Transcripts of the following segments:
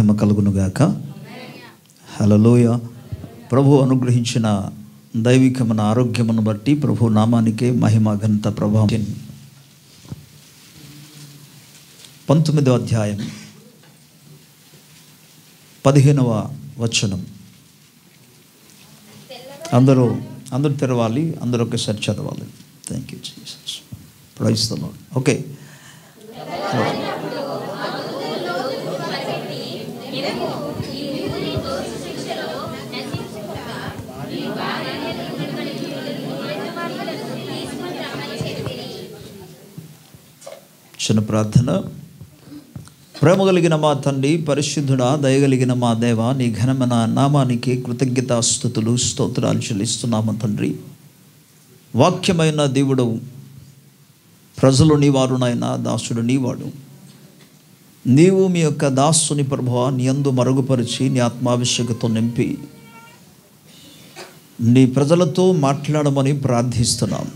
మహిమ కలుగునుగాక. హల్లెలూయా. ప్రభు అనుగ్రహించిన దైవికమైన ఆరోగ్యమును బట్టి ప్రభు నామానికే మహిమ ఘనత ప్రభావం. 19వ అధ్యాయం 15వ వచనం. అందరూ తెరవాలి, అందరూ ఒకసారి చదవాలి. Thank you Jesus. Praise the lord. Okay. చిన్న ప్రార్థన. ప్రేమ కలిగిన మా తండ్రి, పరిశుద్ధుడా, దయగలిగిన మా దేవ, నీ ఘనమైన నామానికి కృతజ్ఞతాస్తుతులు స్తోత్రాలు చెల్లిస్తున్నాము తండ్రి. వాక్యమైన దేవుడు, ప్రజలు నీవారునైనా, దాసుడు నీవాడు. నీవు మీ యొక్క దాసుని ప్రభువా నీ యందు మరుగుపరిచి నీ ఆత్మాభిషేకంతో నింపి నీ ప్రజలతో మాట్లాడమని ప్రార్థిస్తున్నాం.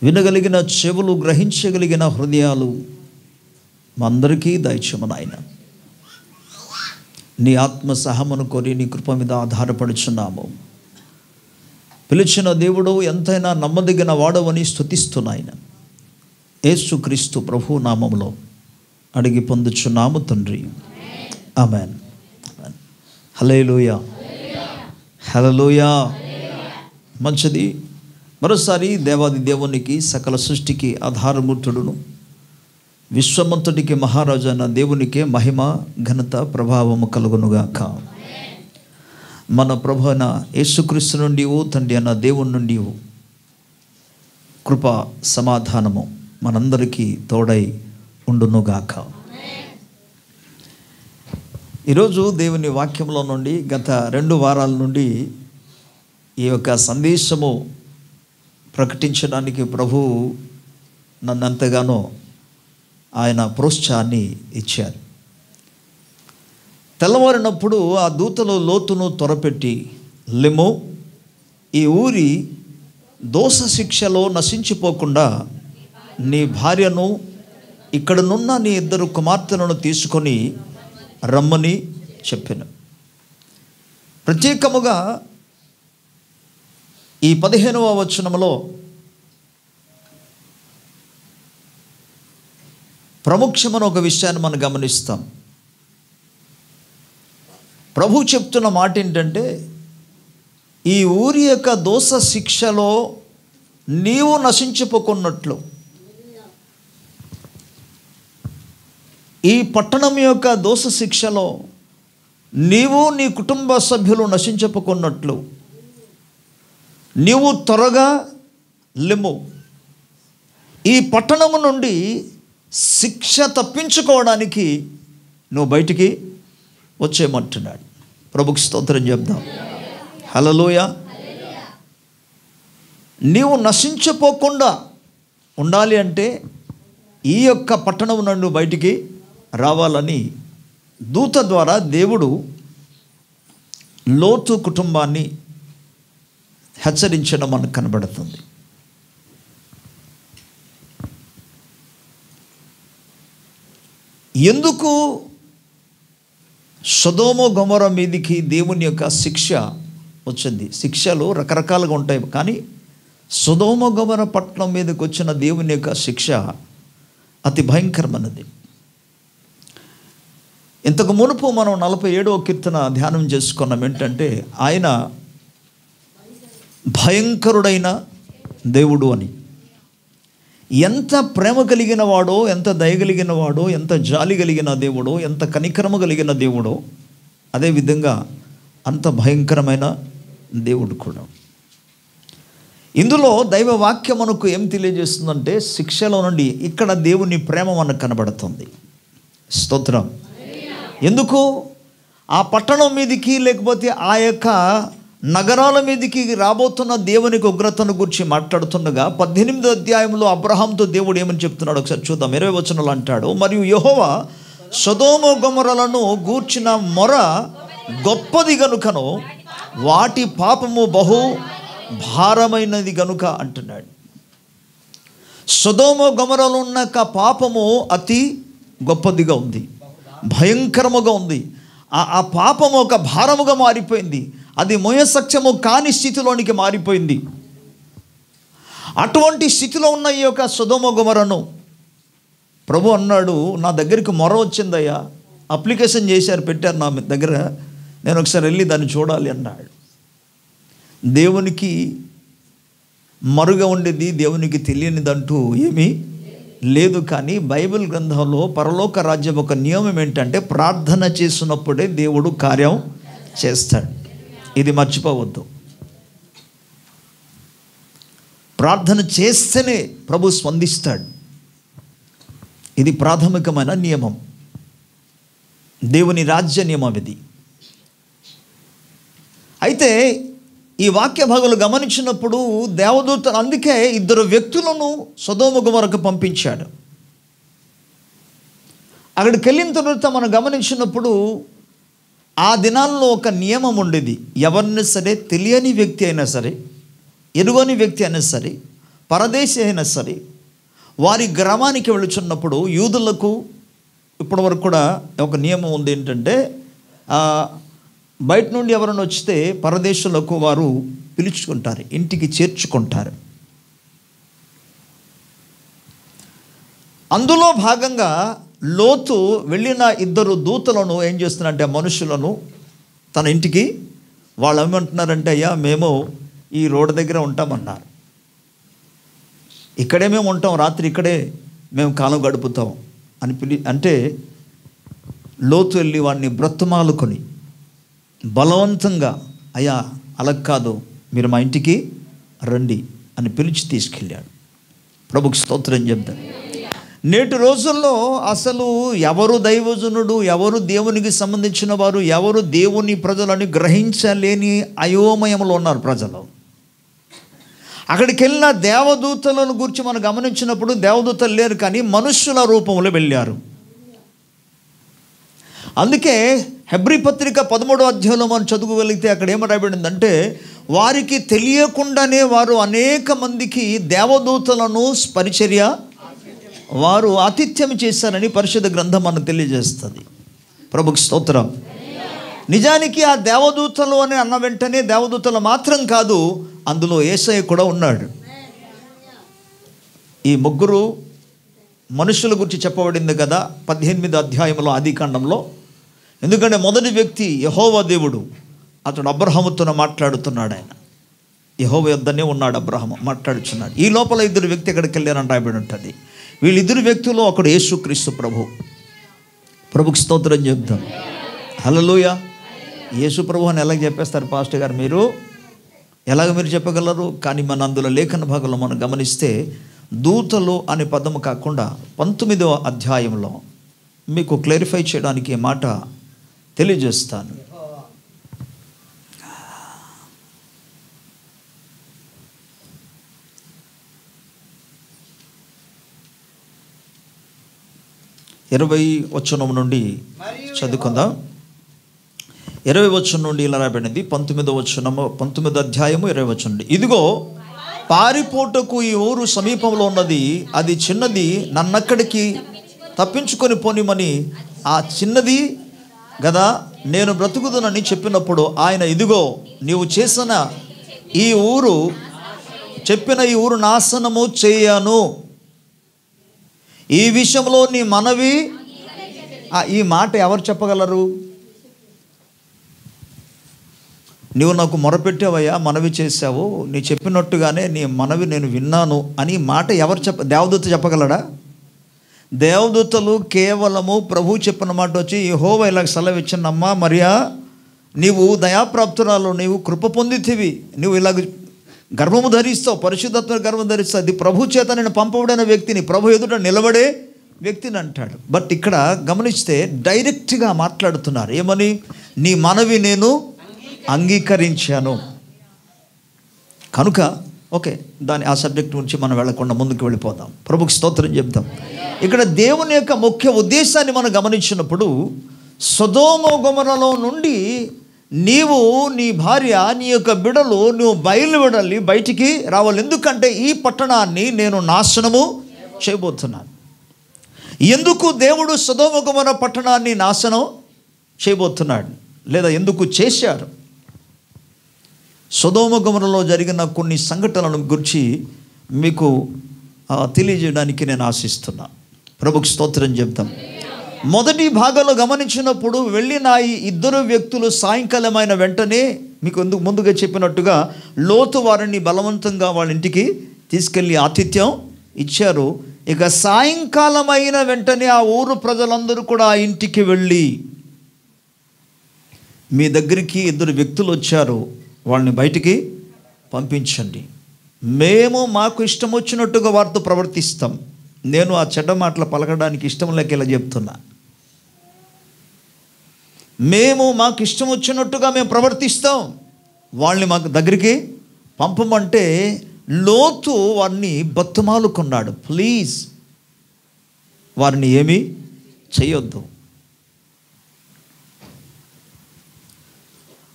వినగలిగిన చెవులు, గ్రహించగలిగిన హృదయాలు మా అందరికీ దయచేయము నాయన. నీ ఆత్మ సహమును కోరి నీ కృప మీద ఆధారపడుచున్నాము. పిలిచిన దేవుడు ఎంతైనా నమ్మదగిన వాడవని స్తుతిస్తున్నాయన. యేసుక్రీస్తు ప్రభు నామములో అడిగి పొందుచున్నాము తండ్రి. ఆమేన్. హల్లెలూయా, హల్లెలూయా. మంచిది. మరోసారి దేవాది దేవునికి, సకల సృష్టికి ఆధారమూర్తుడును, విశ్వమంతుడికి మహారాజు అయిన దేవునికే మహిమ ఘనత ప్రభావము కలుగునుగాక. మన ప్రభు అయిన యేసుక్రీస్తు నుండి, తండ్రి అయిన దేవుని నుండి కృప సమాధానము మనందరికీ తోడై ఉండునుగాక. ఈరోజు దేవుని వాక్యంలో నుండి గత 2 వారాల నుండి ఈ యొక్క సందేశము ప్రకటించడానికి ప్రభువు నన్ను ఎంతగానో ఆయన ప్రోత్సాహాన్ని ఇచ్చారు. తెల్లవారినప్పుడు ఆ దూతలు లోతును త్వరపెట్టి, లెమ్ము, ఈ ఊరి దోష శిక్షలో నశించిపోకుండా నీ భార్యను, ఇక్కడనున్న నీ 2 కుమార్తెలను తీసుకొని రమ్మని చెప్పాను. ప్రత్యేకముగా ఈ 15వ వచనంలో ప్రముఖమైన ఒక విషయాన్ని మనం గమనిస్తాం. ప్రభు చెప్తున్న మాట ఏంటంటే, ఈ ఊరి యొక్క దోష శిక్షలో నీవు నశించిపోకున్నట్లు, ఈ పట్టణం యొక్క దోష శిక్షలో నీవు నీ కుటుంబ సభ్యులు నశించిపోకున్నట్లు నీవు త్వరగా లెమ్ము, ఈ పట్టణము నుండి శిక్ష తప్పించుకోవడానికి నువ్వు బయటికి వచ్చేయమంటున్నాడు. ప్రభుకి స్తోత్రం చెప్దాం. హల్లెలూయా. నీవు నశించిపోకుండా ఉండాలి అంటే ఈ యొక్క పట్టణం నుండి బయటికి రావాలని దూత ద్వారా దేవుడు లోతు కుటుంబాన్ని హెచ్చరించడం మనకు కనబడుతుంది. ఎందుకు సొదొమ గొమొర్రా మీదికి దేవుని యొక్క శిక్ష వచ్చింది? శిక్షలు రకరకాలుగా ఉంటాయి, కానీ సొదొమ గొమొర్రా పట్టణం మీదకి వచ్చిన దేవుని యొక్క శిక్ష అతి భయంకరమైనది. ఇంతకు మునుపు మనం 47వ కీర్తన ధ్యానం చేసుకున్నాం. ఏంటంటే, ఆయన భయంకరుడైన దేవుడు అని. ఎంత ప్రేమ కలిగిన వాడో, ఎంత దయగలిగిన వాడో, ఎంత జాలి కలిగిన దేవుడో, ఎంత కనికరము కలిగిన దేవుడో, అదేవిధంగా అంత భయంకరమైన దేవుడు కూడా. ఇందులో దైవ వాక్యం మనకు ఏం తెలియజేస్తుందంటే, శిక్షలో నుండి ఇక్కడ దేవుని ప్రేమ మనకు కనబడుతుంది. స్తోత్రం. ఎందుకు? ఆ పట్టణం మీదికి, లేకపోతే ఆ యొక్క నగరాల మీదికి రాబోతున్న దేవునికి ఉగ్రతను గురించి మాట్లాడుతుండగా 18వ అధ్యాయంలో అబ్రహాంతో దేవుడు ఏమని చెప్తున్నాడు ఒకసారి చూద్దాం. 20వ వచనంలో అంటాడు, మరియు యెహోవా సొదొమ గొమొర్రాలను గూర్చిన మొర గొప్పది గనుకను వాటి పాపము బహు భారమైనది గనుక అంటున్నాడు. సొదొమ గొమొర్రాలో ఉన్న పాపము అతి గొప్పదిగా ఉంది. భయంకరముగా ఉంది. ఆ పాపము ఒక భారముగా మారిపోయింది. అది మోయసఖ్యము కాని స్థితిలోనికి మారిపోయింది. అటువంటి స్థితిలో ఉన్న ఈ యొక్క సొదొమ గొమొరను ప్రభు అన్నాడు, నా దగ్గరికి మొర వచ్చిందయ్యా, అప్లికేషన్ చేశారు, పెట్టారు నా దగ్గర, నేను ఒకసారి వెళ్ళి దాన్ని చూడాలి అన్నాడు. దేవునికి మరుగా ఉండేది, దేవునికి తెలియనిదంటూ ఏమీ లేదు. కానీ బైబిల్ గ్రంథంలో పరలోక రాజ్యం ఒక నియమం ఏంటంటే ప్రార్థన చేసినప్పుడే దేవుడు కార్యం చేస్తాడు. ఇది మర్చిపోవద్దు. ప్రార్థన చేస్తేనే ప్రభు స్పందిస్తాడు. ఇది ప్రాథమికమైన నియమం, దేవుని రాజ్య నియమం ఇది. అయితే ఈ వాక్య భాగాలు గమనించినప్పుడు దేవదూత అందుకే 2 వ్యక్తులను సొదొమ గొమొరకు పంపించాడు. అక్కడికి వెళ్ళిన తర్వాత మనం గమనించినప్పుడు ఆ దినాల్లో ఒక నియమం ఉండేది. ఎవరిని సరే, తెలియని వ్యక్తి అయినా సరే, ఎరుగని వ్యక్తి అయినా సరే, పరదేశి అయినా సరే, వారి గ్రామానికి వెళుచున్నప్పుడు యూదులకు ఇప్పటి వరకు కూడా ఒక నియమం ఉంది. ఏంటంటే బయట నుండి ఎవరైనా వస్తే పరదేశులకు వారు పిలుచుకుంటారు, ఇంటికి చేర్చుకుంటారు. అందులో భాగంగా లోతు వెళ్ళిన 2 దూతలను ఏం చేస్తున్నారంటే మనుషులను తన ఇంటికి వాళ్ళు ఏమంటున్నారంటే, అయ్యా మేము ఈ రోడ్డు దగ్గర ఉంటామన్నారు, ఇక్కడే మేము ఉంటాం, రాత్రి ఇక్కడే మేము కాలం గడుపుతాం అని అంటే లోతు వెళ్ళి వాడిని బ్రతుమాలుకొని బలవంతంగా, అయ్యా అలా కాదు, మీరు మా ఇంటికి రండి అని పిలిచి తీసుకెళ్ళాడు. ప్రభుకి స్తోత్రం చెప్తాను. నేటి రోజుల్లో అసలు ఎవరు దైవజనుడు, ఎవరు దేవునికి సంబంధించిన వారు, ఎవరు దేవుని ప్రజలని గ్రహించలేని అయోమయంలో ఉన్నారు ప్రజలు. అక్కడికి వెళ్ళిన దేవదూతలను గురించి మనం గమనించినప్పుడు దేవదూతలు లేరు, కానీ మనుష్యుల రూపంలో వెళ్ళారు. అందుకే హెబ్రీ పత్రిక 13వ అధ్యాయంలో మనం చదువుగలిగితే అక్కడ ఏమి రాయబడిందంటే, వారికి తెలియకుండానే వారు అనేక మందికి దేవదూతలను పరిచర్య వారు ఆతిథ్యం చేశారని పరిశుద్ధ గ్రంథం మనకు తెలియజేస్తుంది. ప్రభుకి స్తోత్రం. నిజానికి ఆ దేవదూతలు అని అన్న వెంటనే దేవదూతలు మాత్రం కాదు, అందులో యేసయ్య కూడా ఉన్నాడు. ఈ 3 మనుషుల గురించి చెప్పబడింది కదా 18వ అధ్యాయంలో ఆదికాండంలో. ఎందుకంటే మొదటి వ్యక్తి యెహోవా దేవుడు, అతడు అబ్రహాముతో మాట్లాడుతున్నాడు. ఆయన యెహోవా యొద్దనే ఉన్నాడు, అబ్రహాము మాట్లాడుచున్నాడు. ఈ లోపల 2 వ్యక్తి ఎక్కడికి వెళ్ళారని రాయబడి ఉంటుంది. వీళ్ళిద్దరు వ్యక్తుల్లో ఒకడు యేసుక్రీస్తు ప్రభు. ప్రభుకి స్తోత్రం చెప్తాం. హల్లెలూయా. యేసు ప్రభు అని ఎలాగ చెప్పేస్తారు పాస్టర్ గారు, మీరు ఎలాగ మీరు చెప్పగలరు? కానీ మన అందులో లేఖన భాగంలో మనం గమనిస్తే దూతలు అనే పదము కాకుండా 19వ అధ్యాయంలో మీకు క్లారిఫై చేయడానికి ఈ మాట తెలియజేస్తాను. ఇరవై వచనం నుండి చదువుకుందాం. 20వ వచనం నుండి ఇలా రాబడింది. 19వ అధ్యాయము 20వ వచనం నుండి, ఇదిగో పారిపోటకు ఈ ఊరు సమీపంలో ఉన్నది, అది చిన్నది, నన్నక్కడికి తప్పించుకొని పోనిమని ఆ చిన్నది గదా నేను బ్రతుకుదునని చెప్పినప్పుడు ఆయన, ఇదిగో నీవు చేసిన ఈ ఊరు, చెప్పిన ఈ ఊరు నాశనము చేయను, ఈ విషయంలో నీ మనవి. ఈ మాట ఎవరు చెప్పగలరు? నువ్వు నాకు మొరపెట్టావయ్యా, మనవి చేశావు, నీ చెప్పినట్టుగానే నీ మనవి నేను విన్నాను అని మాట ఎవరు దేవదూత చెప్పగలడా? దేవదూతలు కేవలము ప్రభు చెప్పిన మాట వచ్చి, యెహోవా ఇలా సెలవిచ్చినమ్మా మరియా, నీవు దయాప్రాప్తురాలు, నీవు కృప పొందితివి, నువ్వు ఇలాగ గర్భము ధరిస్తావు, పరిశుద్ధత్వ గర్భం ధరిస్తావు, అది ప్రభు చేత నేను పంపబడిన వ్యక్తిని, ప్రభు ఎదుట నిలబడే వ్యక్తిని అంటాడు. బట్ ఇక్కడ గమనిస్తే డైరెక్ట్గా మాట్లాడుతున్నారు. ఏమని? నీ మనవి నేను అంగీకరించాను. కనుక ఓకే, ఆ సబ్జెక్ట్ నుంచి మనం వెళ్లకుండా ముందుకు వెళ్ళిపోదాం. ప్రభుకి స్తోత్రం చెప్తాం. ఇక్కడ దేవుని యొక్క ముఖ్య ఉద్దేశాన్ని మనం గమనించినప్పుడు, సొదొమ గొమొరలో నుండి నీవు, నీ భార్య, నీ యొక్క బిడలు నువ్వు బయలువెడాలి, బయటికి రావాలి. ఎందుకంటే ఈ పట్టణాన్ని నేను నాశనము చేయబోతున్నాను. ఎందుకు దేవుడు సొదొమ గొమొర్రా పట్టణాన్ని నాశనం చేయబోతున్నాడు, లేదా ఎందుకు చేశారు? సొదొమ గొమొర్రాలో జరిగిన కొన్ని సంఘటనలను గురించి మీకు తెలియజేయడానికి నేను ఆశిస్తున్నా. ప్రభుకు స్తోత్రం చెప్తాం. మొదటి భాగంలో గమనించినప్పుడు వెళ్ళిన ఈ ఇద్దరు వ్యక్తులు సాయంకాలమైన వెంటనే మీకు ముందుగా చెప్పినట్టుగా లోతు వారిని బలవంతంగా వాళ్ళ ఇంటికి తీసుకెళ్ళి ఆతిథ్యం ఇచ్చారు. ఇక సాయంకాలమైన వెంటనే ఆ ఊరు ప్రజలందరూ కూడా ఆ ఇంటికి వెళ్ళి, మీ దగ్గరికి ఇద్దరు వ్యక్తులు వచ్చారు, వాళ్ళని బయటికి పంపించండి, మేము మాకు ఇష్టం వచ్చినట్టుగా వారితో ప్రవర్తిస్తాం. నేను ఆ చెడ్డ మాటలు పలకడానికి ఇష్టం లేక ఇలా చెప్తున్నా. మేము మాకు ఇష్టం వచ్చినట్టుగా మేము ప్రవర్తిస్తాం, వాళ్ళని మాకు దగ్గరికి పంపమంటే లోతు వారిని బతుమాలుకున్నాడు, ప్లీజ్ వారిని ఏమీ చేయొద్దు.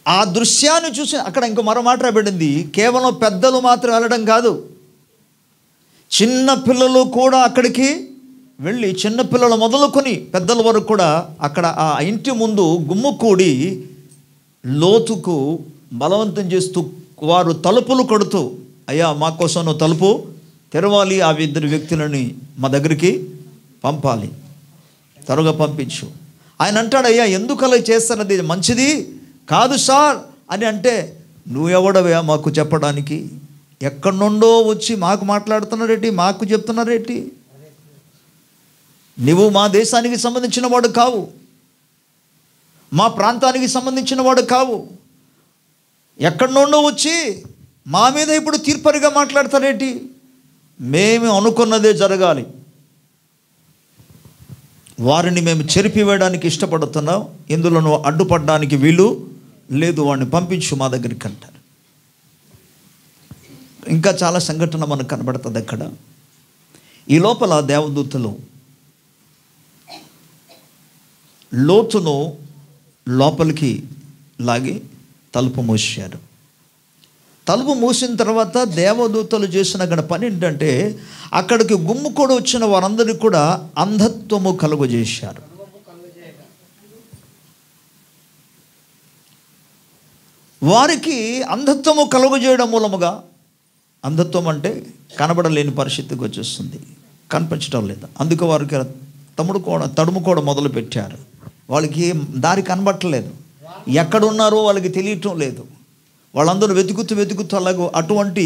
ఆ దృశ్యాన్ని చూసి అక్కడ ఇంకో మరో మాట రాబడింది, కేవలం పెద్దలు మాత్రం వెళ్ళడం కాదు, చిన్న పిల్లలు కూడా అక్కడికి వెళ్ళి, చిన్నపిల్లలు మొదలుకొని పెద్దల వరకు కూడా అక్కడ ఆ ఇంటి ముందు గుమ్ముకూడి లోతుకు బలవంతం చేస్తూ, వారు తలుపులు కొడుతూ, అయ్యా మా కోసం నువ్వు తలుపు తెరవాలి, ఆ ఇద్దరు వ్యక్తులని మా దగ్గరికి పంపాలి, త్వరగా పంపించు. ఆయన అంటాడు, అయ్యా ఎందుకు అలా చేస్తున్నది మంచిది కాదు సార్ అని అంటే, నువ్వెవడవా మాకు చెప్పడానికి, ఎక్కడి నుండో వచ్చి మాకు మాట్లాడుతున్నారేంటి, మాకు చెప్తున్నారేంటి, నువ్వు మా దేశానికి సంబంధించిన వాడు కావు, మా ప్రాంతానికి సంబంధించిన వాడు కావు, ఎక్కడి నుండో వచ్చి మా మీద ఇప్పుడు తీర్పరిగా మాట్లాడతారేంటి, మేము అనుకున్నదే జరగాలి, వారిని మేము చెరిపివేయడానికి ఇష్టపడుతున్నాం, ఇందులో నువ్వు అడ్డుపడడానికి వీలు లేదు, వాడిని పంపించు మా దగ్గరికి అంటారు. ఇంకా చాలా సంఘటన మనకు కనబడుతుంది అక్కడ. ఈ లోపల దేవదూతలు లోతును లోపలికి లాగి తలుపు మూసారు. తలుపు మూసిన తర్వాత దేవదూతలు చేసిన అక్కడ పని ఏంటంటే, అక్కడికి గుమ్ముకూడి వచ్చిన వారందరికీ కూడా అంధత్వము కలుగజేశారు. వారికి అంధత్వము కలుగజేయడం మూలముగా, అంధత్వం అంటే కనబడలేని పరిస్థితికి వచ్చేస్తుంది, కనిపించడం లేదు, అందుకు వారికి తడుము కూడా మొదలు పెట్టారు. వాళ్ళకి దారి కనబట్టలేదు, ఎక్కడున్నారో వాళ్ళకి తెలియటం లేదు, వాళ్ళందరూ వెతుకుతూ అలాగూ అటువంటి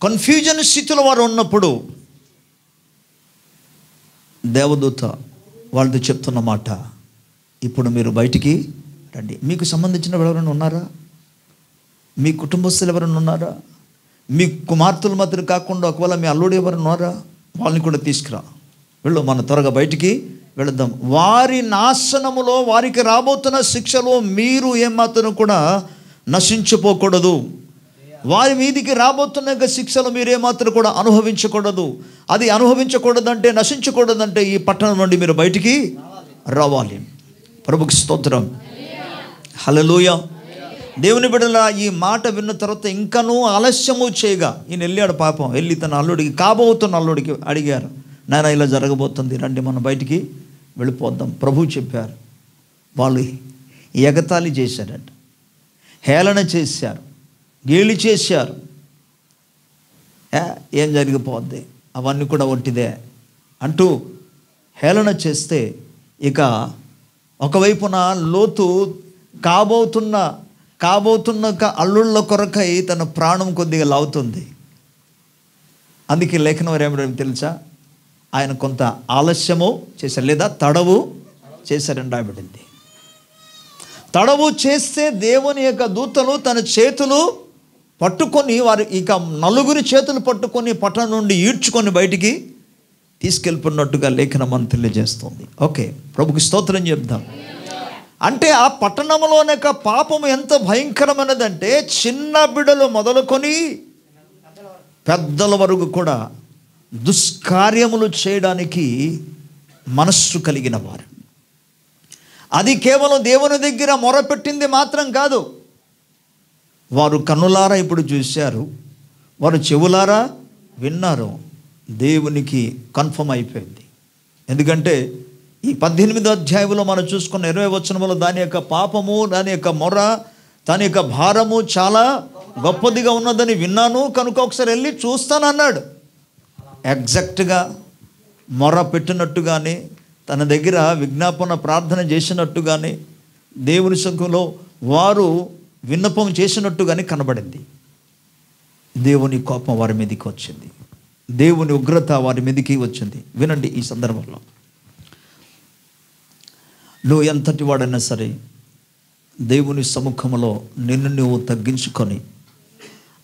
కన్ఫ్యూజన్ స్థితిలో వారు ఉన్నప్పుడు దేవదూత వాళ్ళతో చెప్తున్న మాట, ఇప్పుడు మీరు బయటికి రండి, మీకు సంబంధించిన ఎవరైనా ఉన్నారా, మీ కుటుంబస్తులు ఎవరైనా ఉన్నారా, మీ కుమార్తెలు మాత్రం కాకుండా ఒకవేళ మీ అల్లుడు ఎవరైనా ఉన్నారా, వాళ్ళని కూడా తీసుకురా, వెళ్ళు, మన త్వరగా బయటికి వెళదాం. వారి నాశనములో, వారికి రాబోతున్న శిక్షలో మీరు ఏమాత్రం కూడా నశించిపోకూడదు, వారి మీదికి రాబోతున్న శిక్షలు మీరేమాత్రం కూడా అనుభవించకూడదు. అది అనుభవించకూడదంటే, నశించకూడదంటే ఈ పట్టణం నుండి మీరు బయటికి రావాలి. ప్రభుకి స్తోత్రం, హల్లెలూయా. దేవుని బిడ్డల ఈ మాట విన్న తర్వాత ఇంకనూ ఆలస్యము చేయగా ఈయన వెళ్ళాడు. పాపం వెళ్ళి తన అల్లుడికి, కాబోతున్న అల్లుడికి అడిగారు, నాయన ఇలా జరగబోతుంది, రండి మనం బయటికి వెళ్ళిపోద్దాం. ప్రభు చెప్పారు. వాళ్ళు ఎగతాళి చేశారట, హేళన చేశారు, గేలి చేశారు. ఏం జరిగిపోద్ది, అవన్నీ కూడా ఒట్టిదే అంటూ హేళన చేస్తే, ఇక ఒకవైపున లోతు కాబోతున్న అల్లుళ్ళ కొరకై తన ప్రాణం కొద్దిగా లావుతుంది. అందుకే లేఖనం ఏమిటో తెలుసా, ఆయన కొంత ఆలస్యము చేశారు, లేదా తడవు చేశారని రాయబడింది. తడవు చేస్తే దేవుని యొక్క దూతలు తన చేతులు పట్టుకొని, వారు ఇక నలుగురి చేతులు పట్టుకొని పట్టణం నుండి ఈడ్చుకొని బయటికి తీసుకెళ్ళిపోయినట్టుగా లేఖనం అని తెలియజేస్తుంది. ఓకే, ప్రభుకి స్తోత్రం చెప్దాం. అంటే ఆ పట్టణంలోనే పాపం ఎంత భయంకరమైనదంటే, చిన్న బిడ్డలు మొదలుకొని పెద్దల వరకు కూడా దుష్కార్యములు చేయడానికి మనస్సు కలిగిన వారు. అది కేవలం దేవుని దగ్గర మొరపెట్టింది మాత్రం కాదు, వారు కన్నులారా ఇప్పుడు చూశారు, వారు చెవులారా విన్నారు, దేవునికి కన్ఫర్మ్ అయిపోయింది. ఎందుకంటే ఈ 18వ అధ్యాయంలో మనం చూసుకున్న 20వ వచనంలో దాని యొక్క పాపము, దాని యొక్క మొర, దాని యొక్క భారము చాలా గొప్పదిగా ఉన్నదని విన్నాను, కనుక ఒకసారి వెళ్ళి చూస్తానన్నాడు. ఎగ్జాక్ట్గా మొర పెట్టినట్టుగానే, తన దగ్గర విజ్ఞాపన ప్రార్థన చేసినట్టుగానే, దేవుని సన్నిధిలో వారు విన్నపం చేసినట్టుగానే కనబడింది. దేవుని కోపం వారి మీదకి వచ్చింది, దేవుని ఉగ్రత వారి మీదకి వచ్చింది. వినండి, ఈ సందర్భంలో నువ్వు ఎంతటి వాడైనా సరే దేవుని సముఖంలో నిన్ను నువ్వు తగ్గించుకొని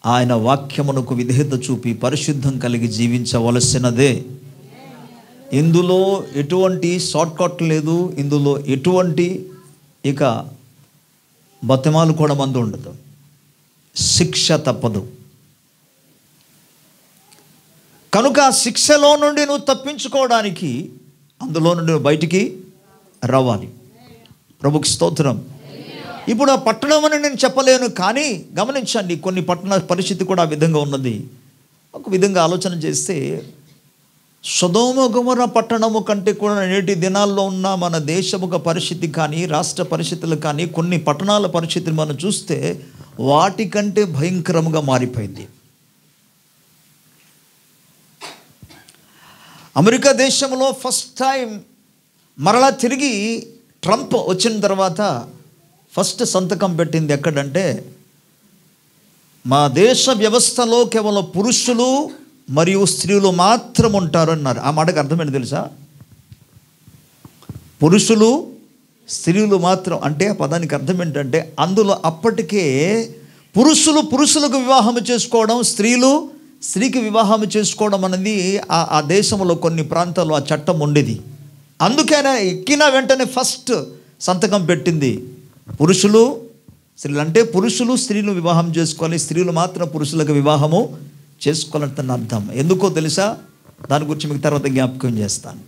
ఆయన వాక్యమునకు విధేయత చూపి పరిశుద్ధం కలిగి జీవించవలసినదే. ఇందులో ఎటువంటి షార్ట్కట్ లేదు, ఇందులో ఎటువంటి ఇక బతిమాలు కూడా మందు ఉండదు. శిక్ష తప్పదు. కనుక ఆ శిక్షలో నుండి నువ్వు తప్పించుకోవడానికి అందులో నుండి నువ్వు బయటికి రావాలి. ప్రభుకి స్తోత్రం. ఇప్పుడు ఆ పట్టణం అని నేను చెప్పలేను, కానీ గమనించండి, కొన్ని పట్టణ పరిస్థితి కూడా ఆ విధంగా ఉన్నది. ఒక విధంగా ఆలోచన చేస్తే సొదొమ గొమొర్రా పట్టణము కంటే కూడా నేటి దినాల్లో ఉన్న మన దేశముఖ పరిస్థితి కానీ, రాష్ట్ర పరిస్థితులు కానీ, కొన్ని పట్టణాల పరిస్థితులు మనం చూస్తే వాటికంటే భయంకరంగా మారిపోయింది. అమెరికా దేశంలో ఫస్ట్ టైం మరలా తిరిగి ట్రంప్ వచ్చిన తర్వాత ఫస్ట్ సంతకం పెట్టింది ఎక్కడంటే, మా దేశ వ్యవస్థలో కేవలం పురుషులు మరియు స్త్రీలు మాత్రం ఉంటారు అన్నారు. ఆ మాటకు అర్థమేంటి తెలుసా? పురుషులు స్త్రీలు మాత్రం అంటే ఆ పదానికి అర్థం ఏంటంటే, అందులో అప్పటికే పురుషులు పురుషులకు వివాహం చేసుకోవడం, స్త్రీలు స్త్రీకి వివాహం చేసుకోవడం అనేది ఆ దేశంలో కొన్ని ప్రాంతాల్లో ఆ చట్టం ఉండేది. అందుకనే ఎక్కిన వెంటనే ఫస్ట్ సంతకం పెట్టింది పురుషులు స్త్రీలు. అంటే పురుషులు స్త్రీలు వివాహం చేసుకోవాలి, స్త్రీలు మాత్రం పురుషులకు వివాహము చేసుకోవాలని అర్థం. ఎందుకో తెలుసా? దాని గురించి మీకు తర్వాత జ్ఞాపకం చేస్తాను.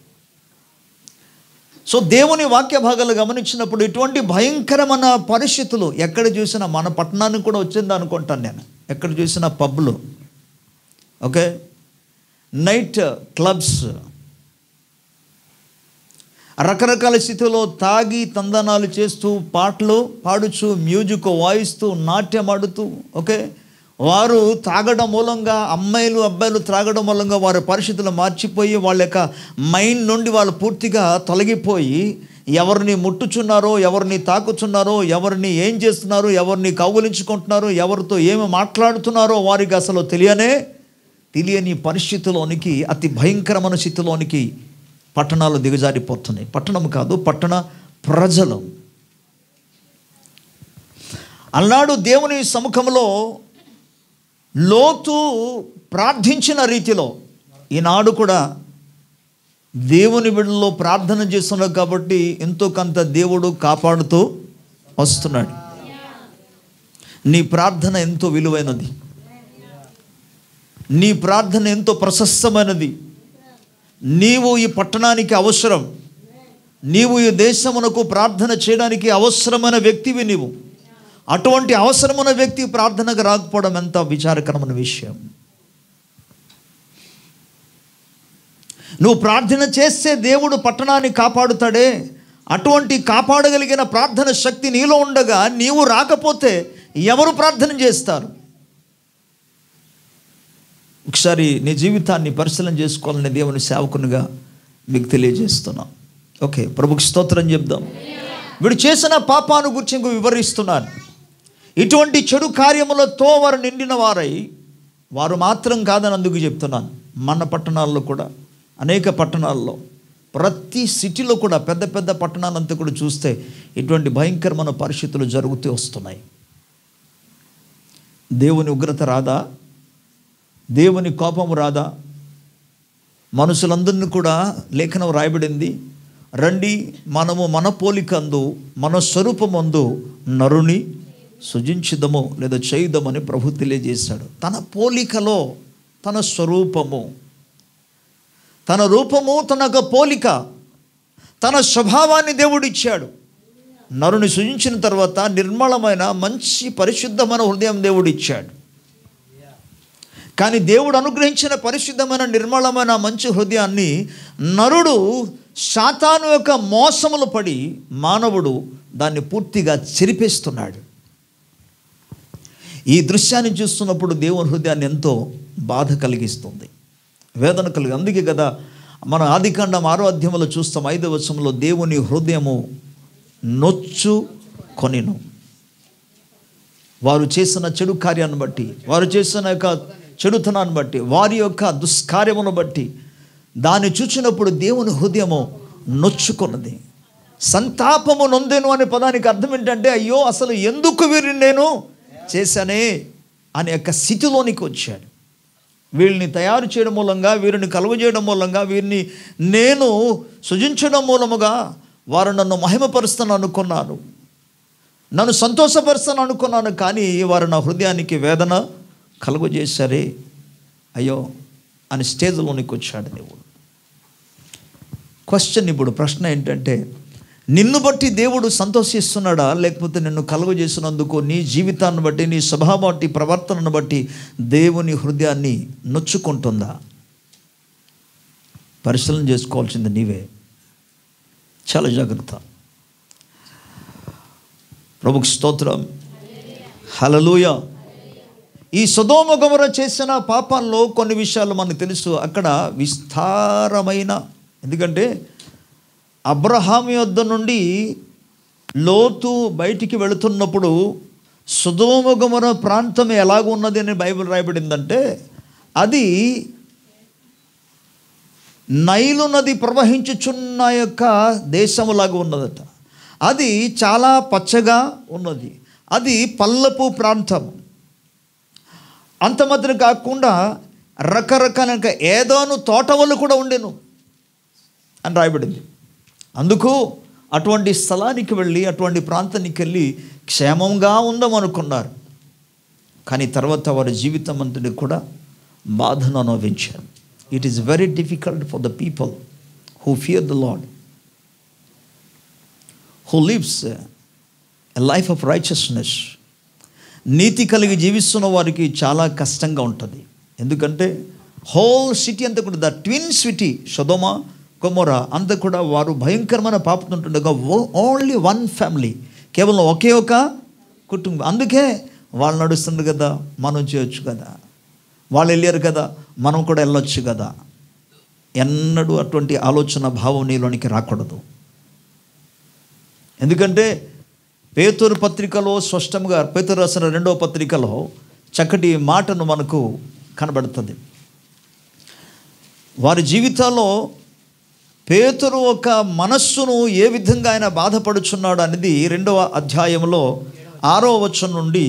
సో దేవుని వాక్య భాగాలు గమనించినప్పుడు ఇటువంటి భయంకరమైన పరిస్థితులు ఎక్కడ చూసినా, మన పట్టణానికి కూడా వచ్చింది అనుకుంటాను నేను, ఎక్కడ చూసినా పబ్లు, ఓకే, నైట్ క్లబ్స్, రకరకాల స్థితిలో తాగి తందనాలు చేస్తూ, పాటలు పాడుచు, మ్యూజిక్ వాయిస్తూ, నాట్యం ఆడుతూ, ఓకే, వారు తాగడం మూలంగా, అమ్మాయిలు అబ్బాయిలు త్రాగడం మూలంగా వారి పరిస్థితులు మార్చిపోయి వాళ్ళ యొక్క మైండ్ నుండి వాళ్ళు పూర్తిగా తొలగిపోయి ఎవరిని ముట్టుచున్నారో, ఎవరిని తాకుచున్నారో, ఎవరిని ఏం చేస్తున్నారో, ఎవరిని కౌగులించుకుంటున్నారో, ఎవరితో ఏమి మాట్లాడుతున్నారో వారికి అసలు తెలియని పరిస్థితిలోనికి, అతి భయంకరమైన స్థితిలోనికి పట్టణాలు దిగజారిపోతున్నాయి. పట్టణం కాదు, పట్టణ ప్రజలు. అన్నాడు దేవుని సముఖంలో లోతు ప్రార్థించిన రీతిలో ఈనాడు కూడా దేవుని బిడ్డల్లో ప్రార్థన చేస్తున్నాడు కాబట్టి ఎంతో కొంత దేవుడు కాపాడుతూ వస్తున్నాడు. నీ ప్రార్థన ఎంతో విలువైనది, నీ ప్రార్థన ఎంతో ప్రశస్తమైనది. నీవు ఈ పట్టణానికి అవసరం, నీవు ఈ దేశమునకు ప్రార్థన చేయడానికి అవసరమైన వ్యక్తివి నీవు. అటువంటి అవసరమైన వ్యక్తి ప్రార్థనకు రాకపోవడం ఎంత విచారకరమైన విషయం. నువ్వు ప్రార్థన చేస్తే దేవుడు పట్టణాన్ని కాపాడుతాడే, అటువంటి కాపాడగలిగిన ప్రార్థన శక్తి నీలో ఉండగా నీవు రాకపోతే ఎవరు ప్రార్థన చేస్తారు? ఒకసారి నీ జీవితాన్ని పరిశీలన చేసుకోవాలని దేవుని సేవకునిగా మీకు తెలియజేస్తున్నాం. ఓకే, ప్రభుకి స్తోత్రం చెప్దాం. వీడు చేసిన పాపాను గురించి వివరిస్తున్నాను. ఇటువంటి చెడు కార్యములతో వారు నిండిన వారై, వారు మాత్రం కాదని అందుకు చెప్తున్నాను, మన పట్టణాల్లో కూడా, అనేక పట్టణాల్లో, ప్రతి సిటీలో కూడా, పెద్ద పెద్ద పట్టణాలంతా కూడా చూస్తే ఇటువంటి భయంకరమైన పరిస్థితులు జరుగుతూ వస్తున్నాయి. దేవుని ఉగ్రత రాదా? దేవుని కోపం రాదా? మనుషులందరినీ కూడా లేఖనం రాయబడింది, రండి మనము మన పోలికందు మన స్వరూపమందు నరుని సృజించుదము లేదా చేయుదమని ప్రభు తెలియజేశాడు. తన పోలికలో తన స్వరూపము, తన రూపము, తన పోలిక, తన స్వభావాన్ని దేవుడు ఇచ్చాడు. నరుని సృజించిన తర్వాత నిర్మలమైన మంచి పరిశుద్ధమైన హృదయం దేవుడు ఇచ్చాడు. కానీ దేవుడు అనుగ్రహించిన పరిశుద్ధమైన నిర్మలమైన మంచి హృదయాన్ని నరుడు సాతాను యొక్క మోసములు పడి మానవుడు దాన్ని పూర్తిగా చెరిపేస్తున్నాడు. ఈ దృశ్యాన్ని చూస్తున్నప్పుడు దేవుని హృదయాన్ని ఎంతో బాధ కలిగిస్తుంది, వేదన కలిగి. అందుకే కదా మన ఆదికాండం 6వ అధ్యాయంలో చూస్తాం 5వ వచనంలో దేవుని హృదయము నొచ్చుకొనెను. వారు చేసిన చెడు కార్యాన్ని బట్టి, వారు చేసిన యొక్క చెడుతనాన్ని బట్టి, వారి యొక్క దుష్కార్యమును బట్టి దాన్ని చూచినప్పుడు దేవుని హృదయము నొచ్చుకొన్నది. సంతాపము నొందెను అనే పదానికి అర్థం ఏంటంటే, అయ్యో అసలు ఎందుకు వీరిని నేను చేశానే అనే యొక్క స్థితిలోనికి వచ్చాడు. వీళ్ళని తయారు చేయడం మూలంగా, వీరిని కలుగజేయడం మూలంగా, వీరిని నేను సృజించడం మూలముగా వారు నన్ను మహిమపరుస్తాను అనుకున్నాను, నన్ను సంతోషపరుస్తాను అనుకున్నాను, కానీ వారు నా హృదయానికి వేదన కలుగజేశారే అయ్యో అని స్టేజ్లోనికి వచ్చాడు దేవుడు. క్వశ్చన్, ఇప్పుడు ప్రశ్న ఏంటంటే, నిన్ను బట్టి దేవుడు సంతోషిస్తున్నాడా, లేకపోతే నిన్ను కలుగజేసినందుకు నీ జీవితాన్ని బట్టి, నీ స్వభావం బట్టి, ప్రవర్తనను బట్టి దేవుని హృదయాన్ని నొచ్చుకుంటుందా? పరిశీలన చేసుకోవాల్సింది నీవే. చాలా జాగ్రత్త. ప్రభుకి స్తోత్రం, హల్లెలూయా. ఈ సొదొమ గొమొర్ర చేసిన పాపాల్లో కొన్ని విషయాలు మనకు తెలుసు. అక్కడ విస్తారమైన, ఎందుకంటే అబ్రహాము యొద్ద నుండి లోతు బయటికి వెళుతున్నప్పుడు సొదొమ గొమొర్ర ప్రాంతం ఎలాగున్నది అని బైబిల్ రాయబడిందంటే, అది నైలు నది ప్రవహించుచున్న యొక్క దేశములాగా ఉన్నదట. అది చాలా పచ్చగా ఉన్నది, అది పల్లపు ప్రాంతం. అంత మాత్రం కాకుండా రకరకాల ఏదోను తోటవలు కూడా ఉండెను అని రాయబడింది. అందుకు అటువంటి స్థలానికి వెళ్ళి, అటువంటి ప్రాంతానికి వెళ్ళి క్షేమంగా ఉందామనుకున్నారు. కానీ తర్వాత వారి జీవితం అంతటి కూడా బాధను అనుభవించారు. It is very difficult for the people who fear the lord, who lives a life of righteousness. నీతి కలిగి జీవిస్తున్న వారికి చాలా కష్టంగా ఉంటుంది. ఎందుకంటే హోల్ సిటీ అంతా కూడా, ద ట్విన్ సిటీ సొదొమ గొమొర్ర అంతా కూడా వారు భయంకరమైన పాపతుంటుండగా ఓన్లీ వన్ ఫ్యామిలీ, కేవలం ఒకే ఒక కుటుంబం. అందుకే వాళ్ళు నడుస్తుంది కదా, మనం చేయొచ్చు కదా, వాళ్ళు వెళ్ళారు కదా, మనం కూడా వెళ్ళొచ్చు కదా. ఎన్నడూ అటువంటి ఆలోచన భావం నీలోనికి రాకూడదు. ఎందుకంటే పేతురు పత్రికలో స్పష్టంగా, పేతురు రాసిన 2వ పత్రికలో చక్కటి మాటను మనకు కనబడుతుంది. వారి జీవితాల్లో పేతురు ఒక మనస్సును ఏ విధంగా ఆయన బాధపడుచున్నాడు అనేది 2వ అధ్యాయంలో 6వ వచనం నుండి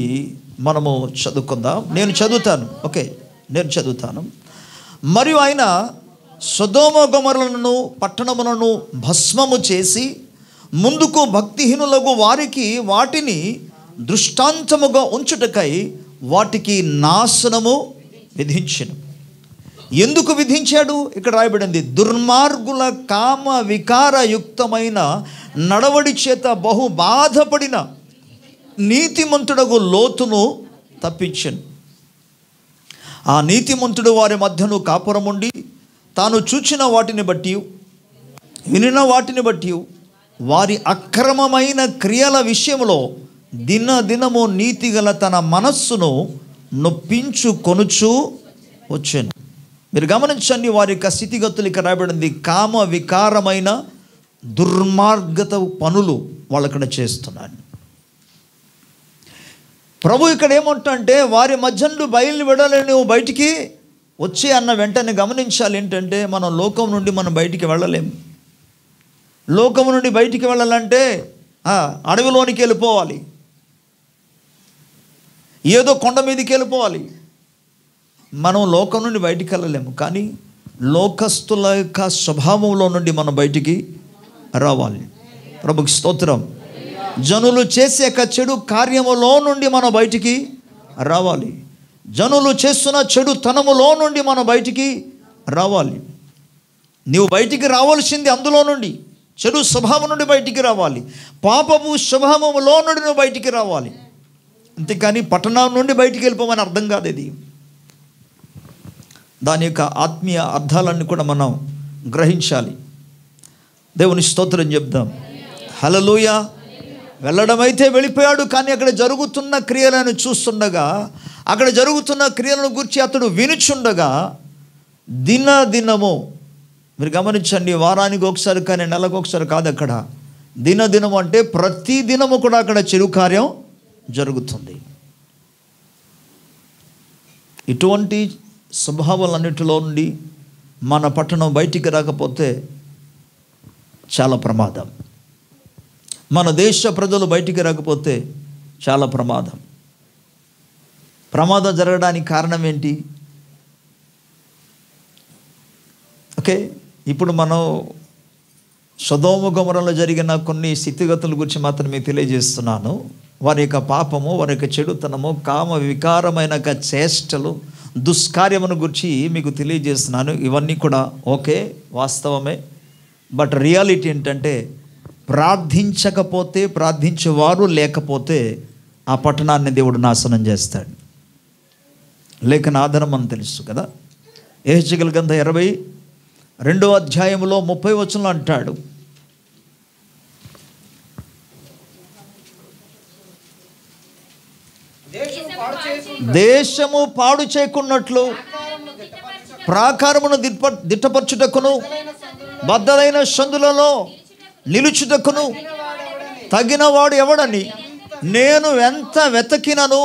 మనము చదువుకుందాం. నేను చదువుతాను. మరియు ఆయన సొదొమ గొమొర్రలను పట్టణములను భస్మము చేసి ముందుకు భక్తిహీనులకు వారికి వాటిని దృష్టాంతముగా ఉంచుటకై వాటికి నాశనము విధించెను. ఎందుకు విధించాడు? ఇక్కడ రాయబడింది, దుర్మార్గుల కామ వికారయుక్తమైన నడవడి చేత బహు బాధపడిన నీతిమంతుడగు లోతును తప్పించెను. ఆ నీతిమంతుడు వారి మధ్యను కాపురముండి తాను చూచిన వాటిని బట్టి, వినిన వాటిని బట్టి వారి అక్రమమైన క్రియల విషయంలో దినదినము నీతిగల తన మనస్సును నొప్పించుకొనుచు వచ్చాను. మీరు గమనించండి, వారి యొక్క స్థితిగతులు ఇక్కడ రాయబడింది. కామ వికారమైన దుర్మార్గత పనులు వాళ్ళు ఇక్కడ చేస్తున్నారు. ప్రభు ఇక్కడ ఏమంటే, వారి మధ్య నుండి బయలు విడాలని నువ్వు బయటికి వచ్చి అన్న వెంటనే గమనించాలి ఏంటంటే, మనం లోకం నుండి మనం బయటికి వెళ్ళలేము. లోకము నుండి బయటికి వెళ్ళాలంటే అడవిలోనికి వెళ్ళిపోవాలి, ఏదో కొండ మీదకి వెళ్ళిపోవాలి. మనం లోకం నుండి బయటికి వెళ్ళలేము, కానీ లోకస్తుల యొక్క స్వభావంలో నుండి మనం బయటికి రావాలి. ప్రభుకి స్తోత్రం. జనులు చేసే చెడు కార్యములో నుండి మనం బయటికి రావాలి. జనులు చేస్తున్న చెడు తనములో నుండి మనం బయటికి రావాలి. నీవు బయటికి రావాల్సింది అందులో నుండి, చెడు స్వభావం నుండి బయటికి రావాలి. పాపపు స్వభావములో నుండి నువ్వు బయటికి రావాలి. అంతేకాని పట్టణం నుండి బయటికి వెళ్ళిపోమని అర్థం కాదు. ఇది దాని యొక్క ఆత్మీయ అర్థాలన్నీ కూడా మనం గ్రహించాలి. దేవుని స్తోత్రం చెప్దాం. హల్లెలూయా. వెళ్ళడం అయితే వెళ్ళిపోయాడు, కానీ అక్కడ జరుగుతున్న క్రియలను చూస్తుండగా, అక్కడ జరుగుతున్న క్రియలను గురించి అతడు వినుచుండగా దినదినము, మీరు గమనించండి, వారానికి ఒకసారి కానీ నెలకు ఒకసారి కాదు, అక్కడ దినదినము అంటే ప్రతి దినము కూడా అక్కడ చెడు కార్యం జరుగుతుంది. ఇటువంటి స్వభావాలన్నిటిలో నుండి మన పట్టణం బయటికి రాకపోతే చాలా ప్రమాదం. మన దేశ ప్రజలు బయటికి రాకపోతే చాలా ప్రమాదం. ప్రమాదం జరగడానికి కారణం ఏంటి? ఓకే, ఇప్పుడు మనం సొదొమ గొమొర్రాలో జరిగిన కొన్ని స్థితిగతుల గురించి మాత్రం మీకు తెలియజేస్తున్నాను. వారి యొక్క పాపము, వారి యొక్క చెడుతనము, కామ వికారమైన చేష్టలు, దుష్కార్యమును గురించి మీకు తెలియజేస్తున్నాను. ఇవన్నీ కూడా ఓకే, వాస్తవమే. బట్ రియాలిటీ ఏంటంటే, ప్రార్థించకపోతే, ప్రార్థించేవారు లేకపోతే ఆ పట్టణాన్ని దేవుడు నాశనం చేస్తాడు. లేఖన ఆధారం మనం తెలుసు కదా. యెహెజ్కేలు గ్రంథం 22వ అధ్యాయంలో 30వ వచనంలో అంటాడు, దేశము పాడు చేయకున్నట్లు ప్రాకారమును దిట్టపరచుటకును బద్దలైన సందులలో నిలుచుటకును తగినవాడు ఎవడని నేను ఎంత వెతకినను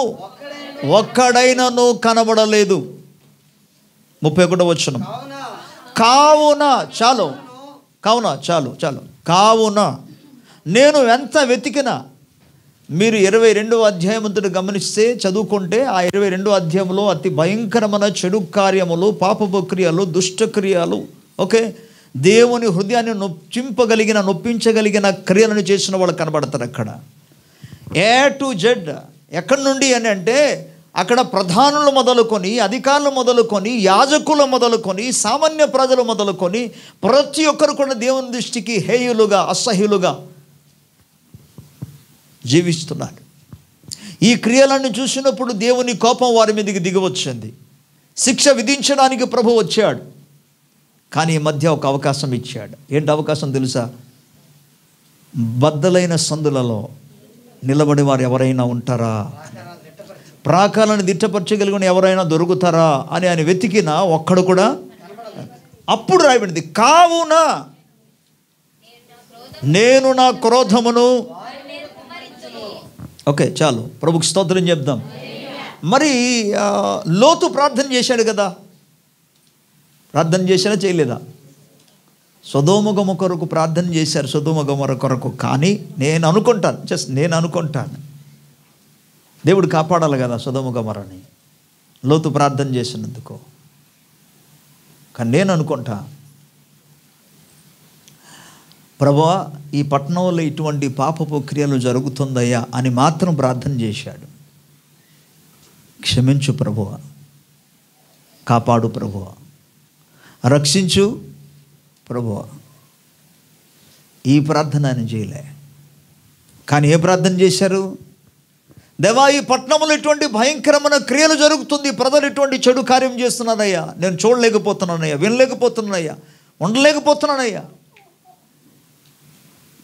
ఒక్కడైనను కనబడలేదు. 31వ వచనం. కావున కావున నేను ఎంత వెతికినా, మీరు 22వ అధ్యాయం గమనిస్తే, చదువుకుంటే ఆ 22వ అధ్యాయంలో అతి భయంకరమైన చెడు కార్యములు, పాపపు క్రియలు, దుష్టక్రియలు, ఓకే, దేవుని హృదయాన్ని నొప్పించగలిగిన క్రియలను చేసిన వాళ్ళు కనబడతారు అక్కడ. A to Z. ఎక్కడి నుండి అని అంటే, అక్కడ ప్రధానులు మొదలుకొని, అధికారులు మొదలుకొని, యాజకులు మొదలుకొని, సామాన్య ప్రజలు మొదలుకొని ప్రతి ఒక్కరు కూడా దేవుని దృష్టికి హేయులుగా, అసహ్యులుగా జీవిస్తున్నారు. ఈ క్రియలను చూసినప్పుడు దేవుని కోపం వారి మీదకి దిగివచ్చింది. శిక్ష విధించడానికి ప్రభు వచ్చాడు. కానీ ఈ మధ్య ఒక అవకాశం ఇచ్చాడు. ఏంటి అవకాశం తెలుసా? బద్దలైన సందులలో నిలబడి వారు ఎవరైనా ఉంటారా, ప్రాకాలను దిట్టపరచగలిగిన ఎవరైనా దొరుకుతారా అని ఆయన వెతికినా ఒక్కడు కూడా. అప్పుడు రాయబడింది, కావున నేను నా క్రోధమును. ఓకే, చాలు, ప్రభుకి స్తోత్రం చెప్దాం. మరి లోతు ప్రార్థన చేశాడు కదా, ప్రార్థన చేశాడా చేయలేదా? సొదొమ గొమొర్రా కొరకు ప్రార్థన చేశారు, సొదొమ గొమొర్రా కొరకు. కానీ నేను అనుకుంటాను దేవుడు కాపాడాలి కదా సొదొమ గొమొర్రాని, లోతు ప్రార్థన చేసినందుకు. కానీ నేను అనుకుంటా, ప్రభువా ఈ పట్టణంలో ఇటువంటి పాపపు క్రియలు జరుగుతుందయ్యా అని మాత్రం ప్రార్థన చేశాడు. క్షమించు ప్రభువా, కాపాడు ప్రభువా, రక్షించు ప్రభువా. ఈ ప్రార్థన ఆయన చేయలే. కానీ ఏ ప్రార్థన చేశారు? దేవా ఈ పట్టణంలో ఇటువంటి భయంకరమైన క్రియలు జరుగుతుంది, ప్రజలు ఇటువంటి చెడు కార్యం చేస్తున్నారయ్యా, నేను చూడలేకపోతున్నానయ్యా, వినలేకపోతున్నానయ్యా, ఉండలేకపోతున్నానయ్యా.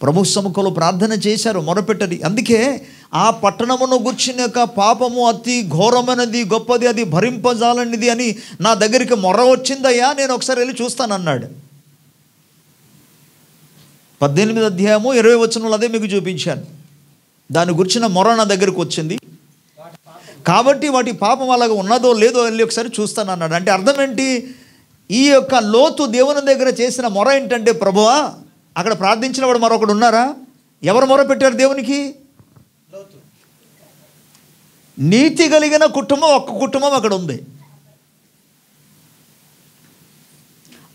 ప్రభు సముఖంలో ప్రార్థన చేశారు, మొరపెట్టది. అందుకే ఆ పట్టణమును గుర్చిన యొక్క పాపము అతి ఘోరమైనది, గొప్పది, అది భరింపజాలనిది అని నా దగ్గరికి మొర వచ్చిందయ్యా, నేను ఒకసారి వెళ్ళి చూస్తానన్నాడు. 18వ అధ్యాయము 20వ వచనంలో అదే మీకు చూపించాను. దాని గురించిన మొర నా దగ్గరికి వచ్చింది కాబట్టి వాటి పాపం అలాగ ఉన్నదో లేదో వెళ్ళి ఒకసారి చూస్తానన్నాడు. అంటే అర్థం ఏంటి? ఈ యొక్క లోతు దేవుని దగ్గర చేసిన మొర ఏంటంటే, ప్రభువా అక్కడ ప్రార్థించిన వాడు మరొకడు ఉన్నారా? ఎవరు మొర పెట్టారు దేవునికి? నీతి కలిగిన కుటుంబం, ఒక్క కుటుంబం అక్కడ ఉంది.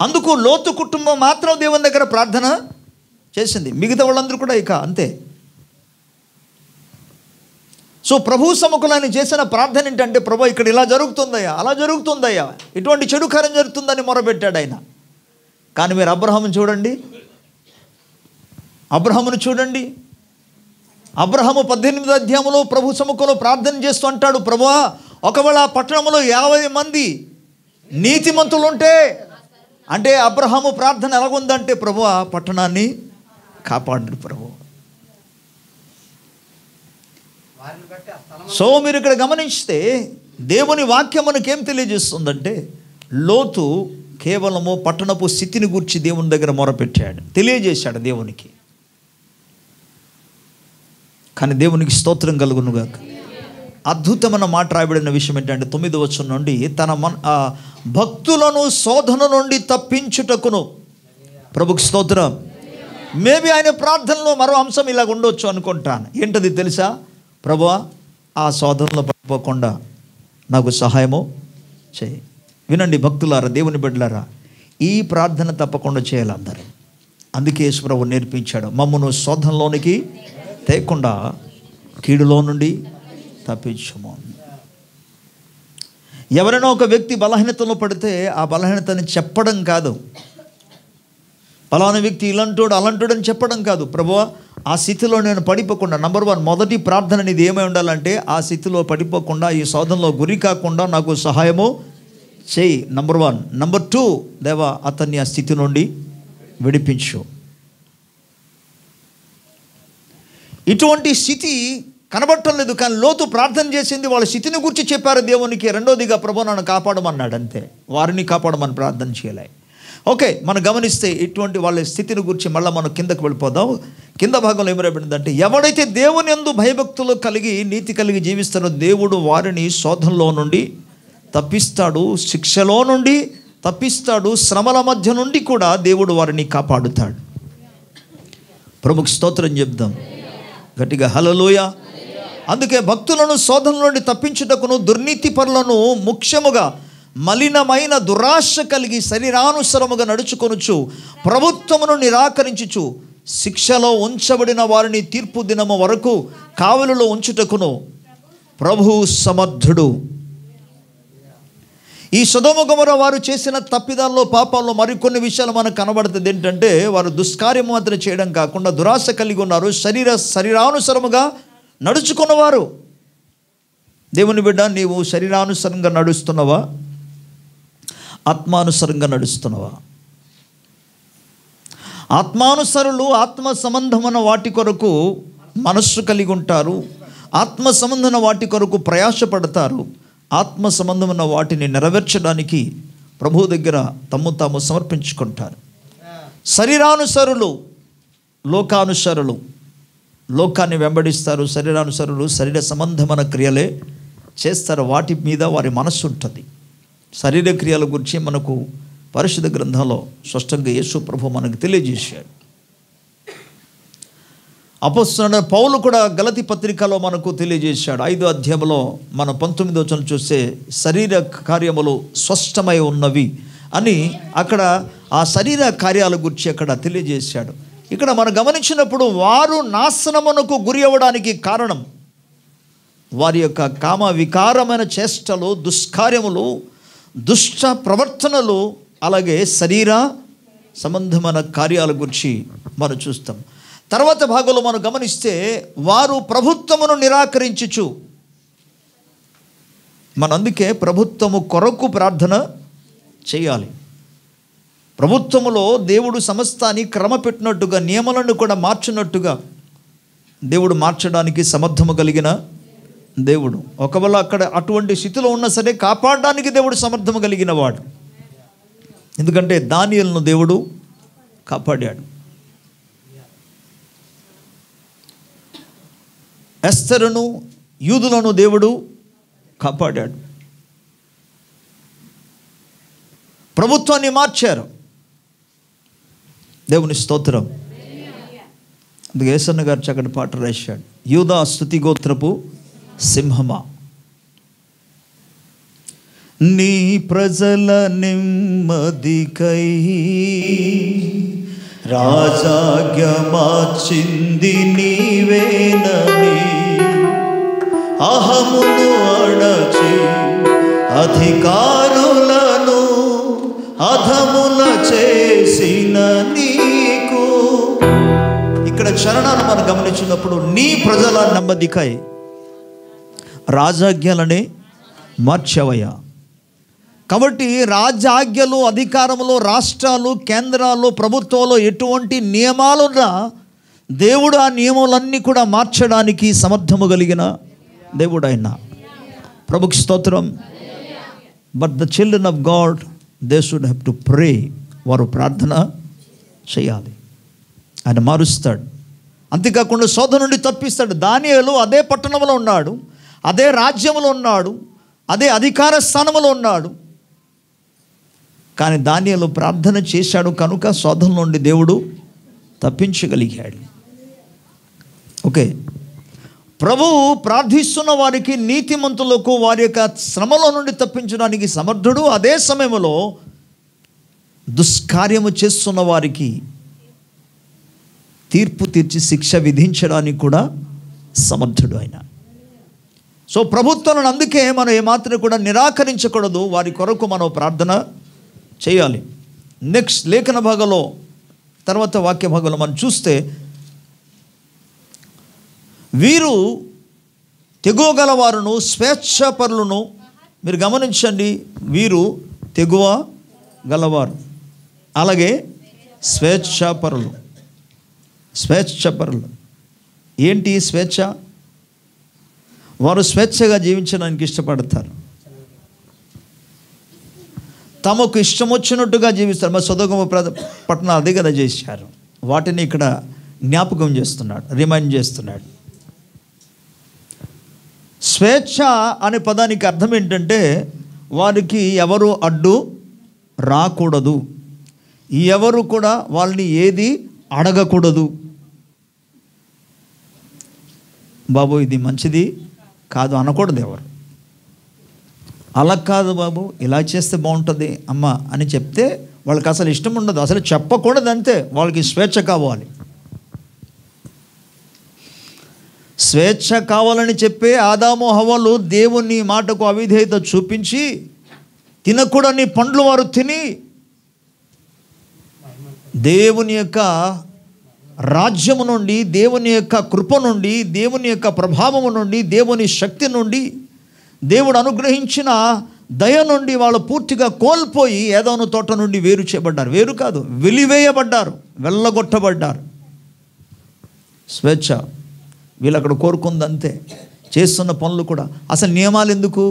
అందుకు లోతు కుటుంబం మాత్రం దేవుని దగ్గర ప్రార్థన చేసింది, మిగతా వాళ్ళందరూ కూడా ఇక అంతే. సో ప్రభు సముఖంలో ఆయన చేసిన ప్రార్థన ఏంటంటే, ప్రభు ఇక్కడ ఇలా జరుగుతుందయ్యా, అలా జరుగుతుందయ్యా, ఇటువంటి చెడు కార్యం జరుగుతుందని మొరపెట్టాడు ఆయన. కానీ మీరు అబ్రహామును చూడండి, అబ్రహాము 18వ అధ్యాయంలో ప్రభు సముఖంలో ప్రార్థన చేస్తూ అంటాడు, ప్రభువా ఒకవేళ ఆ పట్టణంలో 50 మంది నీతిమంతులు ఉంటే అంటే అబ్రహాము ప్రార్థన ఎలాగుందంటే, ప్రభువా పట్టణాన్ని కాపాడు ప్రభు. సో మీరు ఇక్కడ గమనిస్తే దేవుని వాక్యం మనకేం తెలియజేస్తుందంటే, లోతు కేవలము పట్టణపు స్థితిని గూర్చి దేవుని దగ్గర మొరపెట్టాడు, తెలియజేశాడు దేవునికి. కానీ దేవునికి స్తోత్రం కలుగునుగాక. అద్భుతమైన మాట రాయబడిన విషయం ఏంటంటే 9వ వచనం నుండి, తన భక్తులను శోధన నుండి తప్పించుటకును. ప్రభుకి స్తోత్రం. మేబీ ఆయన ప్రార్థనలో మరో అంశం ఇలాగ ఉండొచ్చు అనుకుంటాను. ఏంటది తెలుసా? ప్రభువా ఆ శోధనలో పడిపోకుండా నాకు సహాయము చేయి. వినండి భక్తులారా, దేవుని బిడ్డలారా, ఈ ప్రార్థన తప్పకుండా చేయాలి అందరూ. అందుకే యేసు ప్రభువు నేర్పించాడు, మమ్మను శోధనలోనికి తేకుండా కీడులో నుండి తప్పించుము. ఎవరైనా ఒక వ్యక్తి బలహీనతలో పడితే ఆ బలహీనతని చెప్పడం కాదు, ఫలానా వ్యక్తి ఇలాంటోడు అలాంటోడు అని చెప్పడం కాదు. ప్రభువా ఆ స్థితిలో నేను పడిపోకుండా, నంబర్ 1 మొదటి ప్రార్థన అనేది ఏమై ఉండాలంటే, ఆ స్థితిలో పడిపోకుండా, ఈ శోధనలో గురి కాకుండా నాకు సహాయము చేయి, నంబర్ 1. నంబర్ 2, దేవా అతన్ని ఆ స్థితి నుండి విడిపించు. ఇటువంటి స్థితి కనబడటం లేదు, కానీ లోతు ప్రార్థన చేసింది వాళ్ళ స్థితిని గురించి చెప్పారు దేవునికి. రెండోదిగా ప్రభు నన్ను కాపాడమన్నాడు, అంతే. వారిని కాపాడమని ప్రార్థన చేయలే. ఓకే, మనం గమనిస్తే ఇటువంటి వాళ్ళ స్థితిని గురించి మళ్ళీ మనం కిందకు వెళ్ళిపోదాం. కింద భాగంలో ఏమరాబడిందంటే, ఎవడైతే దేవుని యందు భయభక్తులు కలిగి నీతి కలిగి జీవిస్తారో దేవుడు వారిని శోధనలో నుండి తప్పిస్తాడు, శిక్షలో నుండి తప్పిస్తాడు, శ్రమల మధ్య నుండి కూడా దేవుడు వారిని కాపాడుతాడు. ప్రభుకు స్తోత్రం చెప్దాం గట్టిగా, హల్లెలూయా. అందుకే భక్తులను శోధన నుండి తప్పించుటకును దుర్నీతి పరులను ముఖ్యముగా మలినమైన దురాశ కలిగి శరీరానుసరముగా నడుచుకొనుచు ప్రభుత్వమును నిరాకరించుచు శిక్షలో ఉంచబడిన వారిని తీర్పు దినము వరకు కావలిలో ఉంచుటకును ప్రభువు సమర్థుడు. ఈ సొదొమ గొమొర్ర వారు చేసిన తప్పిదాల్లో పాపాల్లో మరికొన్ని విషయాలు మనకు కనబడుతుంది. ఏంటంటే, వారు దుష్కార్యం మాత్రం చేయడం కాకుండా దురాశ కలిగి ఉన్నారు, శరీరానుసరముగా నడుచుకున్నవారు. దేవుని బిడ్డ, నీవు శరీరానుసరంగా నడుస్తున్నావా, ఆత్మానుసరంగా నడుస్తున్నావా? ఆత్మానుసరులు ఆత్మ సంబంధమైన వాటి కొరకు మనస్సు కలిగి ఉంటారు, ఆత్మ సంబంధమైన వాటి కొరకు ప్రయాసపడతారు, ఆత్మ సంబంధమైన వాటిని నెరవేర్చడానికి ప్రభు దగ్గర తమ్ము తాము సమర్పించుకుంటారు. శరీరానుసరులు లోకానుసరులు, లోకాన్ని వెంబడిస్తారు. శరీరానుసరులు శరీర సంబంధమైన క్రియలే చేస్తారు, వాటి మీద వారి మనస్సు ఉంటుంది. శరీర క్రియల గురించి మనకు పరిశుద్ధ గ్రంథంలో స్పష్టంగా యేసు ప్రభు మనకు తెలియజేశాడు. అపోస్తలుడైన పౌలు కూడా గలతీ పత్రికలో మనకు తెలియజేశాడు. 5వ అధ్యాయంలో మనం 19వ వచనం చూస్తే, శరీర కార్యములు స్పష్టమై ఉన్నవి అని అక్కడ ఆ శరీర కార్యాల గురించి అక్కడ తెలియజేశాడు. ఇక్కడ మనం గమనించినప్పుడు వారు నాశనమునకు గురి అవ్వడానికి కారణం వారి యొక్క కామ వికారమైన చేష్టలు, దుష్కార్యములు, దుష్ట ప్రవర్తనలు, అలాగే శరీర సంబంధమైన కార్యాల గురించి మనం చూస్తాం. తర్వాత భాగంలో మనం గమనిస్తే, వారు ప్రభుత్వమును నిరాకరించుచు, అందుకే ప్రభుత్వము కొరకు ప్రార్థన చేయాలి. ప్రభుత్వములో దేవుడు సమస్తాన్ని క్రమపెట్టినట్టుగా, నియమాలను కూడా మార్చినట్టుగా దేవుడు మార్చడానికి సమర్థము కలిగిన దేవుడు. ఒకవేళ అక్కడ అటువంటి స్థితిలో ఉన్నా సరే కాపాడడానికి దేవుడు సమర్థము కలిగిన వాడు. ఎందుకంటే దానియేలును దేవుడు కాపాడాడు, ఎస్తరును యూదులను దేవుడు కాపాడాడు. ప్రభుత్వాన్ని మార్చారు. దేవుని స్తోత్రం. అందుకే యేసన్న గారు చక్కటి పాట రాశాడు, యూదా స్తుతి గోత్రపు సింహమా, నీ ప్రజల నెమ్మదికై రాజాజ్ఞ మార్చింది నీవేనని, అహమును అణచి అధికారులను అధముల చేసిన నీకు. ఇక్కడ చరణాన్ని మనం గమనించినప్పుడు, నీ ప్రజల నెమ్మదికై రాజాజ్ఞలని మార్చవయ్యా. కాబట్టి రాజ్యాజ్ఞలు, అధికారములు, రాష్ట్రాలు, కేంద్రాలు, ప్రభుత్వంలో ఎటువంటి నియమాలున్నా దేవుడు ఆ నియమాలన్నీ కూడా మార్చడానికి సమర్థము కలిగిన దేవుడు ఆయన. ప్రభుకి స్తోత్రం. But the children of God they should have to pray. వారు ప్రార్థన చేయాలి. ఆయన మారుస్తాడు. అంతేకాకుండా శోధన నుండి తప్పిస్తాడు. దానియేలు అదే పట్టణంలో ఉన్నాడు, అదే రాజ్యంలో ఉన్నాడు, అదే అధికార స్థానంలో ఉన్నాడు. కానీ దానియేలు ప్రార్థన చేశాడు కనుక శోధన నుండి దేవుడు తప్పించగలిగాడు. ఓకే, ప్రభువు ప్రార్థిస్తున్న వారికి, నీతిమంతులకు వారి యొక్క శ్రమలో నుండి తప్పించడానికి సమర్థుడు. అదే సమయంలో దుష్కార్యము చేస్తున్న వారికి తీర్పు తీర్చి శిక్ష విధించడానికి కూడా సమర్థుడు ఆయన. సో ప్రభుత్వాలను అందుకే మనం ఏమాత్రం కూడా నిరాకరించకూడదు. వారి కొరకు మనం ప్రార్థన చేయాలి. నెక్స్ట్ లేఖన భాగంలో, తర్వాత వాక్య భాగంలో మనం చూస్తే, వీరు తెగువ గలవారును స్వేచ్ఛాపరులను. మీరు గమనించండి, వీరు తెగువ గలవారు, అలాగే స్వేచ్ఛాపరులు. స్వేచ్ఛాపరులు ఏంటి స్వేచ్ఛ? వారు స్వేచ్ఛగా జీవించడానికి ఇష్టపడతారు. తమకు ఇష్టం వచ్చినట్టుగా జీవిస్తారు. మరి సొదొమ పట్టణాలు అదే కదా చేశారు. వాటిని ఇక్కడ జ్ఞాపకం చేస్తున్నాడు, రిమైండ్ చేస్తున్నాడు. స్వేచ్ఛ అనే పదానికి అర్థం ఏంటంటే వారికి ఎవరు అడ్డు రాకూడదు, ఎవరు కూడా వాళ్ళని ఏది అడగకూడదు. బాబు ఇది మంచిది కాదు అనకూడదు ఎవరు. అలా కాదు బాబు, ఇలా చేస్తే బాగుంటుంది అమ్మ అని చెప్తే వాళ్ళకి అసలు ఇష్టం ఉండదు, అసలు చెప్పకూడదు. అంతే, వాళ్ళకి స్వేచ్ఛ కావాలి. స్వేచ్ఛ కావాలని చెప్పే ఆదాము హవ్వలు దేవుని మాటకు అవిధేయత చూపించి తినకూడని పండ్లు వారు తిని దేవుని యొక్క రాజ్యము నుండి, దేవుని యొక్క కృప నుండి, దేవుని యొక్క ప్రభావము నుండి, దేవుని శక్తి నుండి, దేవుడు అనుగ్రహించిన దయ నుండి వాళ్ళు పూర్తిగా కోల్పోయి ఏదోను తోట నుండి వేరు చేయబడ్డారు. వేరు కాదు, వెలివేయబడ్డారు, వెళ్ళగొట్టబడ్డారు. స్వేచ్ఛ వీళ్ళు అక్కడ కోరుకుందంతే. చేస్తున్న పనులు కూడా అసలు నియమాలు ఎందుకు?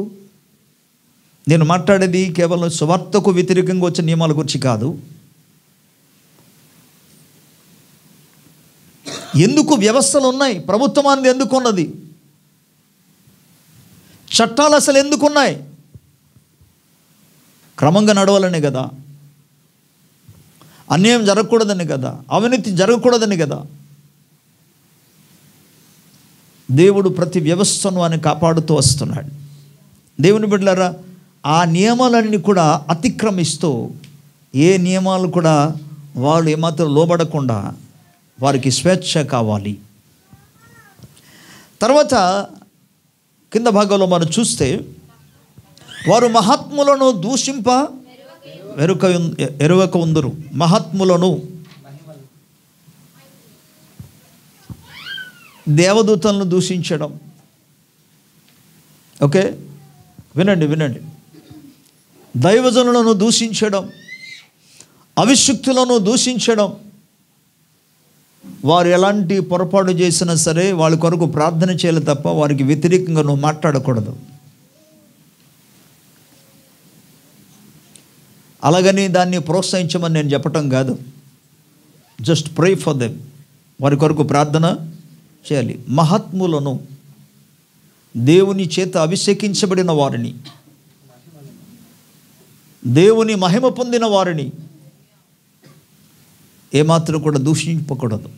నేను మాట్లాడేది కేవలం సువార్తకు వ్యతిరేకంగా వచ్చే నియమాల గురించి కాదు. ఎందుకు వ్యవస్థలు ఉన్నాయి? ప్రభుత్వం అనేది ఎందుకు ఉన్నది? చట్టాలు అసలు ఎందుకున్నాయి? క్రమంగా నడవాలనే కదా, అన్యాయం జరగకూడదని కదా, అవినీతి జరగకూడదని కదా. దేవుడు ప్రతి వ్యవస్థను ఆయన కాపాడుతూ వస్తున్నాడు. దేవుని బిడ్డలారా, ఆ నియమాలన్నీ కూడా అతిక్రమిస్తూ, ఏ నియమాలు కూడా వాళ్ళు ఏమాత్రం లోబడకుండా వారికి స్వేచ్ఛ కావాలి. తర్వాత కింద భాగంలో మనం చూస్తే, వారు మహాత్ములను దూషింప ఎరువక ఉందరు. మహాత్ములను, దేవదూతలను దూషించడం. ఓకే, వినండి వినండి. దైవజనులను దూషించడం, అవిశుక్తులను దూషించడం. వారు ఎలాంటి పొరపాటు చేసినా సరే వాళ్ళ కొరకు ప్రార్థన చేయాలి తప్ప వారికి వ్యతిరేకంగా నువ్వు మాట్లాడకూడదు. అలాగని దాన్ని ప్రోత్సహించమని నేను చెప్పటం కాదు. జస్ట్ ప్రే ఫర్ దెమ్, వారి కొరకు ప్రార్థన చేయాలి. మహాత్ములను, దేవుని చేత అభిషేకించబడిన వారిని, దేవుని మహిమ పొందిన వారిని ఏమాత్రం కూడా దూషింపకూడదు,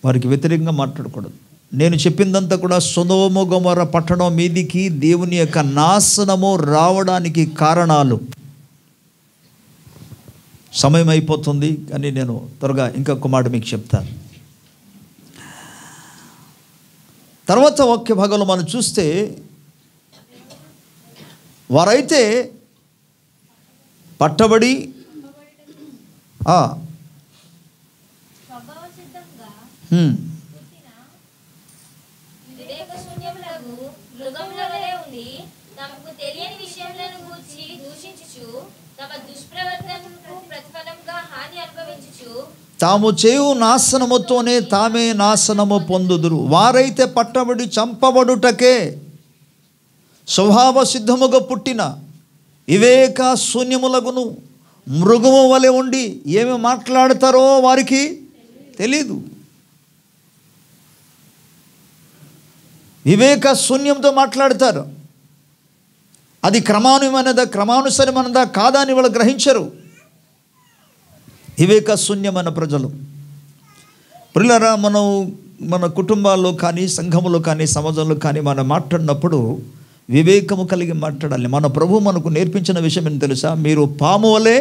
వారికి వ్యతిరేకంగా మాట్లాడకూడదు. నేను చెప్పిందంతా కూడా సొదొమ గొమొర్రా పట్టణం మీదికి దేవుని యొక్క నాశనము రావడానికి కారణాలు. సమయం అయిపోతుంది కానీ నేను త్వరగా ఇంకొక మాట మీకు చెప్తాను. తర్వాత వాక్య భాగంలో మనం చూస్తే, వారైతే పట్టబడి తమకు తెలియని విషయములను గూర్చి దూషించుచు తమ దుష్ప్రవర్తనకు ప్రతిఫలంగా హాని అనుభవించుచు తాము చేయు నాశనముతోనే తామే నాశనము పొందుదురు. వారైతే పట్టబడి చంపబడుటకే స్వభావ సిద్ధముగా పుట్టిన వివేక శూన్యములగును మృగము వలె ఉండి ఏమి మాట్లాడతారో వారికి తెలీదు. వివేక శూన్యంతో మాట్లాడతారు. అది క్రమానుసరమైనదా కాదా అని వాళ్ళు గ్రహించరు. వివేక శూన్యమైన ప్రజలు. ప్రియులారా, మన కుటుంబాల్లో కానీ సంఘములో కానీ సమాజంలో కానీ మనం మాట్లాడినప్పుడు వివేకము కలిగి మాట్లాడాలి. మన ప్రభు మనకు నేర్పించిన విషయం ఏంటి తెలుసా? మీరు పాము వలె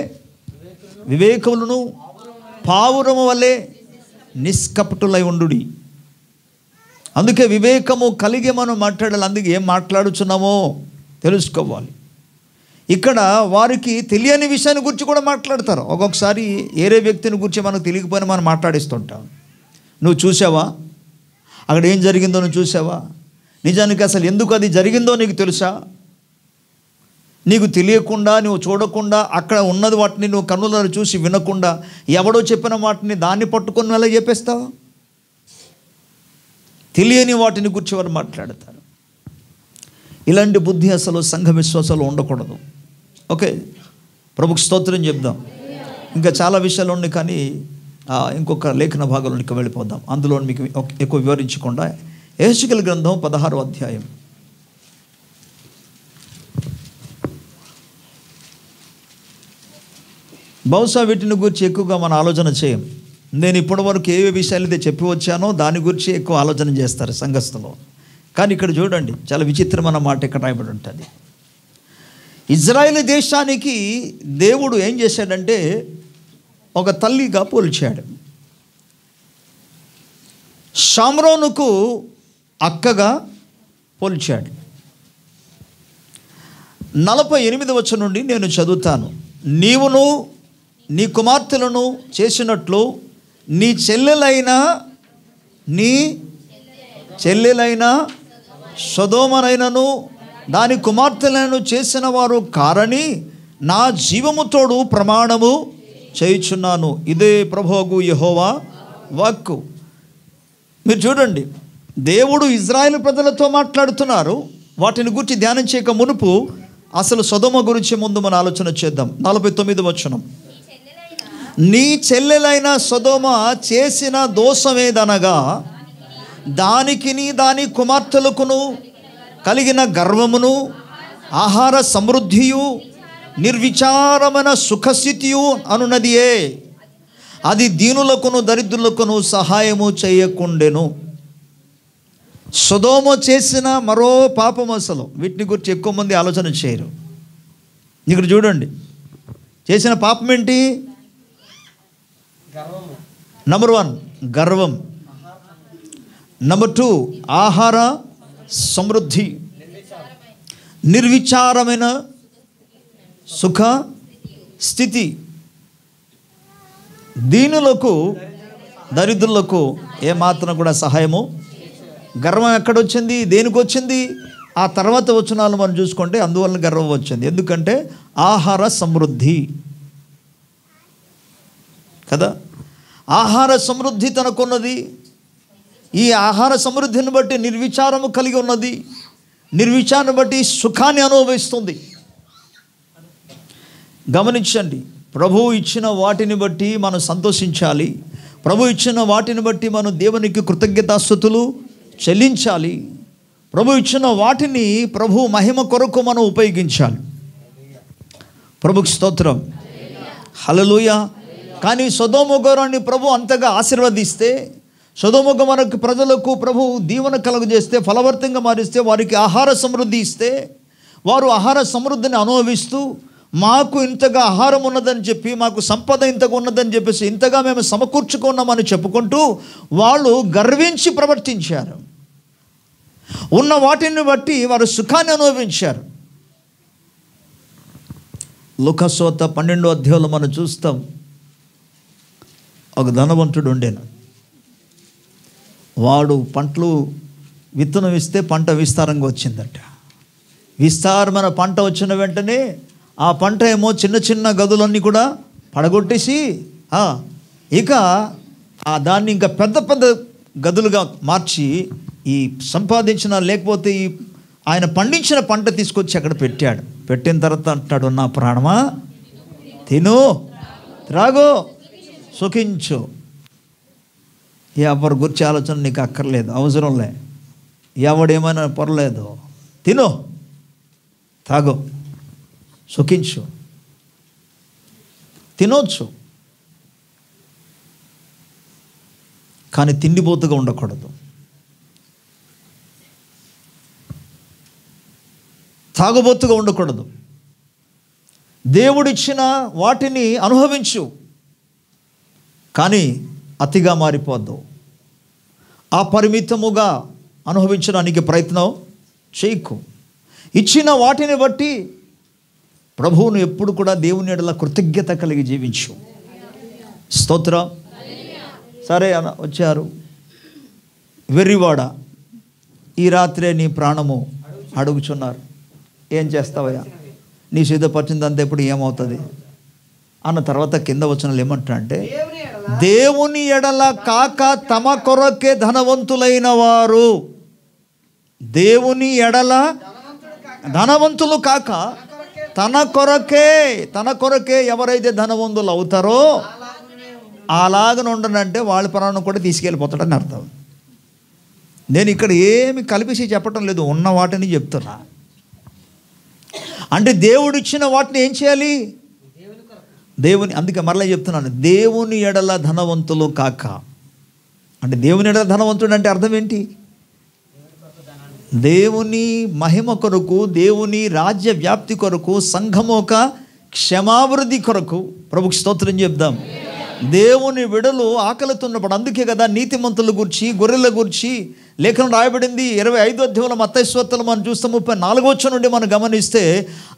వివేకములను పావురము వలె నిష్కపటులై ఉండుడి. అందుకే వివేకము కలిగి మనం మాట్లాడాలి. అందుకే ఏం మాట్లాడుచున్నామో తెలుసుకోవాలి. ఇక్కడ వారికి తెలియని విషయాన్ని గురించి కూడా మాట్లాడతారు. ఒక్కొక్కసారి వేరే వ్యక్తిని గురించి మనకు తెలియకపోయినా మనం మాట్లాడిస్తుంటాం. నువ్వు చూసావా, అక్కడ ఏం జరిగిందో నువ్వు చూసావా, నిజానికి అసలు ఎందుకు అది జరిగిందో నీకు తెలుసా? నీకు తెలియకుండా, నువ్వు చూడకుండా, అక్కడ ఉన్నది వాటిని నువ్వు కన్నులను చూసి వినకుండా ఎవడో చెప్పిన వాటిని దాన్ని పట్టుకొని అలా చెప్పేస్తావా? తెలియని వాటిని గురించి వారు మాట్లాడతారు. ఇలాంటి బుద్ధి అసలు సంఘ విశ్వాసాలు ఉండకూడదు. ఓకే, ప్రభుకు స్తోత్రం చెప్దాం. ఇంకా చాలా విషయాలు ఉన్నాయి, కానీ ఇంకొక లేఖన భాగంలోనికి వెళ్ళిపోదాం. అందులో మీకు ఎక్కువ వివరించకుండా యెహెజ్కేలు గ్రంథం 16వ అధ్యాయం. బహుశా వీటిని గురించి ఎక్కువగా మనం ఆలోచన చేయం. నేను ఇప్పటి వరకు ఏ విషయాలు అయితే చెప్పి వచ్చానో దాని గురించి ఎక్కువ ఆలోచన చేస్తారు సంఘస్థులు. కానీ ఇక్కడ చూడండి, చాలా విచిత్రమైన మాట ఇక్కడ రాయబడి ఉంటుంది. ఇజ్రాయేల్ దేశానికి దేవుడు ఏం చేశాడంటే ఒక తల్లిగా పోల్చాడు. షామ్రోనుకు అక్కగా పోల్చాడు. 48వ వచనం నుండి నేను చదువుతాను. నీవును నీ కుమార్తెలను చేసినట్లు నీ చెల్లెలైన సొదొమనైనను దాని కుమార్తెలను చేసిన వారు కారని నా జీవముతోడు ప్రమాణము చేయుచున్నాను. ఇదే ప్రభువు యెహోవా వాక్కు. మీరు చూడండి, దేవుడు ఇజ్రాయేలు ప్రజలతో మాట్లాడుతున్నారు. వాటిని గురించి ధ్యానం చేయక మునుపు అసలు సొదొమ గురించి ముందు మనం ఆలోచన చేద్దాం. 49వ వచనం. నీ చెల్లెలైన సొదొమ చేసిన దోషమేదనగా దానికిని దాని కుమార్తెలకును కలిగిన గర్వమును ఆహార సమృద్ధియు నిర్విచారమైన సుఖస్థితియు అనున్నదియే. అది దీనులకును దరిద్రులకును సహాయము చేయకుండెను. సొదొమ చేసిన మరో పాపం. అసలు వీటిని గురించి ఎక్కువ మంది ఆలోచన చేయరు. ఇక్కడ చూడండి, చేసిన పాపం ఏంటి? నంబర్ 1 గర్వం, నంబర్ 2 ఆహార సమృద్ధి, నిర్విచారమైన సుఖ స్థితి, దీనులకు దరిద్రులకు ఏమాత్రం కూడా సహాయము. గర్వం ఎక్కడొచ్చింది? దేనికి వచ్చింది? ఆ తర్వాత వచనాలు మనం చూసుకుంటే అందువలన గర్వం వచ్చింది. ఎందుకంటే ఆహార సమృద్ధి కదా, ఆహార సమృద్ధి తనకున్నది. ఈ ఆహార సమృద్ధిని బట్టి నిర్విచారము కలిగి ఉన్నది. నిర్విచారం బట్టి సుఖాన్ని అనుభవిస్తుంది. గమనించండి, ప్రభువు ఇచ్చిన వాటిని బట్టి మనం సంతోషించాలి. ప్రభు ఇచ్చిన వాటిని బట్టి మనం దేవునికి కృతజ్ఞతాస్తుతులు చెల్లించాలి. ప్రభు ఇచ్చిన వాటిని ప్రభు మహిమ కొరకు మనం ఉపయోగించాలి. ప్రభుకి స్తోత్రం, హల్లెలూయా. కానీ సొదొమ గొర్రెని ప్రభు అంతగా ఆశీర్వదిస్తే, సొదొమ గొర్రె ప్రజలకు ప్రభు దీవెన కలుగజేస్తే, ఫలవర్తంగా మారిస్తే, వారికి ఆహార సమృద్ధి ఇస్తే, వారు ఆహార సమృద్ధిని అనుభవిస్తూ మాకు ఇంతగా ఆహారం ఉన్నదని చెప్పి, మాకు సంపద ఇంతగా ఉన్నదని చెప్పేసి, ఇంతగా మేము సమకూర్చుకున్నామని చెప్పుకుంటూ వాళ్ళు గర్వించి ప్రవర్తించారు. ఉన్న వాటిని బట్టి వారు సుఖాన్ని అనుభవించారు. లూకాసువార్త 12వ అధ్యాయంలో మనం చూస్తాం, ఒక ధనవంతుడు ఉండేను. వాడు పంటలు విత్తనం ఇస్తే పంట విస్తారంగా వచ్చిందట. విస్తారమైన పంట వచ్చిన వెంటనే ఆ పంట ఏమో చిన్న చిన్న గదులన్నీ కూడా పడగొట్టేసి ఇక దాన్ని ఇంకా పెద్ద పెద్ద గదులుగా మార్చి ఈ సంపాదించిన లేకపోతే ఈ ఆయన పండించిన పంట తీసుకొచ్చి అక్కడ పెట్టాడు. పెట్టిన తర్వాత అంటాడు, నా ప్రాణమా తిను, త్రాగు, సుఖించు. ఎవరి గురించి ఆలోచన నీకు అక్కర్లేదు, అవసరంలే. ఎవడేమైనా పర్లేదు, తిను, తాగు, సుఖించు. తినొచ్చు, కానీ తిండిపోతుగా ఉండకూడదు. తాగుబోతుగా ఉండకూడదు. దేవుడిచ్చిన వాటిని అనుభవించు, కానీ అతిగా మారిపోద్దు. అపరిమితముగా అనుభవించడానికి ప్రయత్నం చేయకు. ఇచ్చిన వాటిని బట్టి ప్రభువును ఎప్పుడు కూడా దేవుని ఎడల కృతజ్ఞత కలిగి జీవించు. స్తోత్రం. సరే వచ్చారు, వెర్రివాడ, ఈ రాత్రే నీ ప్రాణము అడుగుచున్నారు, ఏం చేస్తావయ్యా, నీ సిద్ధపరిచిందంతా ఇప్పుడు ఏమవుతుంది అన్న తర్వాత కింద వచనాలు ఏమంటారంటే, దేవుని ఎడల కాక తమ కొరకే ధనవంతులైన వారు, దేవుని ఎడల ధనవంతులు కాక తన కొరకే ఎవరైతే ధనవంతులు అవుతారో అలాగనే ఉండనంటే వాళ్ళ ప్రాణం కూడా తీసుకెళ్ళిపోతాడని అర్థం. నేను ఇక్కడ ఏమి కలిపేసి చెప్పటం లేదు, ఉన్న వాటిని చెప్తున్నా. అంటే దేవుడిచ్చిన వాటిని ఏం చేయాలి, దేవుని, అందుకే మరలా చెప్తున్నాను, దేవుని ఎడల ధనవంతులు కాక. అంటే దేవుని ఎడల ధనవంతుడు అంటే అర్థం ఏంటి? దేవుని మహిమ కొరకు, దేవుని రాజ్య వ్యాప్తి కొరకు, సంఘము ఒక క్షమాభివృద్ధి కొరకు ప్రభుకి స్తోత్రం చెప్దాం. దేవుని విడలు ఆకలితున్నప్పుడు, అందుకే కదా నీతిమంతుల గురించి, గొర్రెల గురించి లేఖనం రాయబడింది. 25వ అధ్యాయంలో మత్తయి సువార్తలో మనం చూస్తే 34వ వచనం నుండి మనం గమనిస్తే,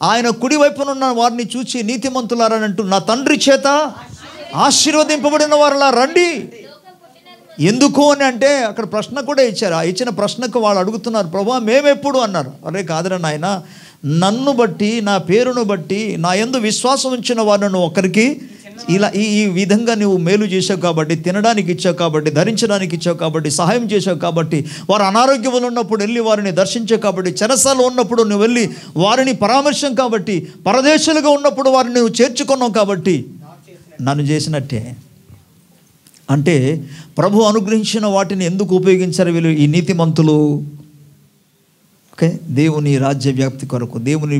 ఆయన కుడివైపునున్న వారిని చూచి నీతిమంతులారని అంటూ, నా తండ్రి చేత ఆశీర్వదింపబడిన వారిలా రండి. ఎందుకు అని అంటే అక్కడ ప్రశ్న కూడా ఇచ్చారు. ఆ ఇచ్చిన ప్రశ్నకు వాళ్ళు అడుగుతున్నారు, ప్రభువా మేమెప్పుడు అన్నారు. అరే కాదురా నాయన, నన్ను బట్టి, నా పేరును బట్టి, నా యందు విశ్వాసం ఉంచిన వారిని ఒకరికి ఇలా ఈ విధంగా నువ్వు మేలు చేసావు కాబట్టి, తినడానికి ఇచ్చావు కాబట్టి, ధరించడానికి ఇచ్చావు కాబట్టి, సహాయం చేసావు కాబట్టి, వారు అనారోగ్యంలో ఉన్నప్పుడు వెళ్ళి వారిని దర్శించావు కాబట్టి, చెరసాలలో ఉన్నప్పుడు నువ్వు వెళ్ళి వారిని పరామర్శం కాబట్టి, పరదేశులుగా ఉన్నప్పుడు వారిని నువ్వు చేర్చుకున్నావు కాబట్టి నన్ను చేసినట్టే. అంటే ప్రభు అనుగ్రహించిన వాటిని ఎందుకు ఉపయోగించారు వీళ్ళు, ఈ నీతిమంతులు? ఓకే, దేవుని రాజ్య వ్యాప్తి కొరకు, దేవుని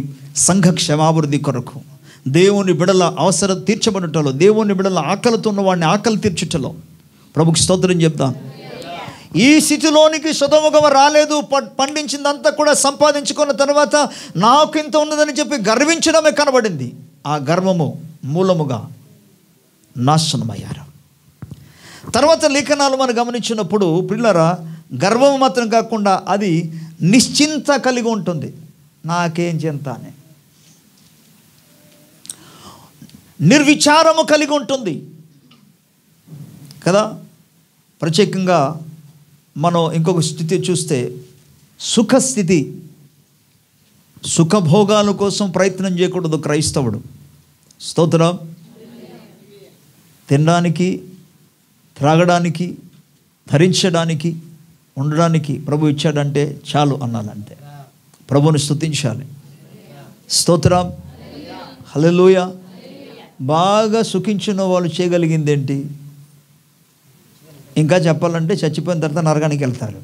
సంఘ క్షమాభివృద్ధి కొరకు, దేవుని బిడల అవసరం తీర్చబడటంలో, దేవుని బిడల ఆకలితో ఉన్న వాడిని ఆకలి తీర్చుటలో ప్రభుకి స్తోత్రం చెప్తాను. ఈ స్థితిలోనికి సుధముగా రాలేదు. పండించిందంతా కూడా సంపాదించుకున్న తర్వాత నాకు ఇంత ఉన్నదని చెప్పి గర్వించడమే కనబడింది. ఆ గర్వము మూలముగా నాశనమయ్యారు. తర్వాత లేఖనాలు మనం గమనించినప్పుడు పిల్లరా, గర్వం మాత్రం కాకుండా అది నిశ్చింత కలిగి ఉంటుంది. నాకేం చింత అని, నిర్విచారము కలిగి ఉంటుంది కదా. ప్రత్యేకంగా మనం ఇంకొక స్థితి చూస్తే సుఖస్థితి, సుఖభోగాల కోసం ప్రయత్నం చేయకూడదు క్రైస్తవుడు. స్తోత్రం. తినడానికి, త్రాగడానికి, ధరించడానికి, ఉండడానికి ప్రభు ఇచ్చాడంటే చాలు అన్నాలంటే ప్రభుని స్తుతించాలి. స్తోత్రం. హల్లెలూయా. బాగా సుఖించిన వాళ్ళు చేయగలిగింది ఏంటి? ఇంకా చెప్పాలంటే చచ్చిపోయిన తర్వాత నరకానికి వెళ్తారు.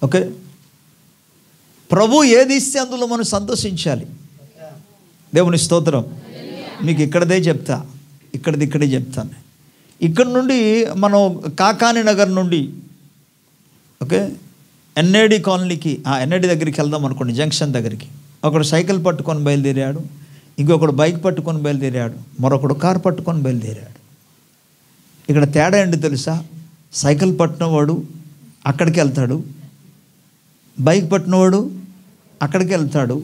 ఓకే, ప్రభు ఏది ఇస్తే అందులో మనం సంతోషించాలి. దేవుని స్తోత్రం. మీకు ఇక్కడదే చెప్తా, ఇక్కడే చెప్తాను. ఇక్కడ నుండి మనం కాకాని నగర్ నుండి ఓకే ఎన్ఏడి కాలనీకి, ఎన్ఏడి దగ్గరికి వెళ్దాం అనుకోండి, జంక్షన్ దగ్గరికి. ఒకడు సైకిల్ పట్టుకొని బయలుదేరాడు, ఇంకొకడు బైక్ పట్టుకొని బయలుదేరాడు, మరొకడు కారు పట్టుకొని బయలుదేరాడు. ఇక్కడ తేడా ఏంటి తెలుసా? సైకిల్ పట్టినవాడు అక్కడికి వెళ్తాడు, బైక్ పట్టినవాడు అక్కడికి వెళ్తాడు,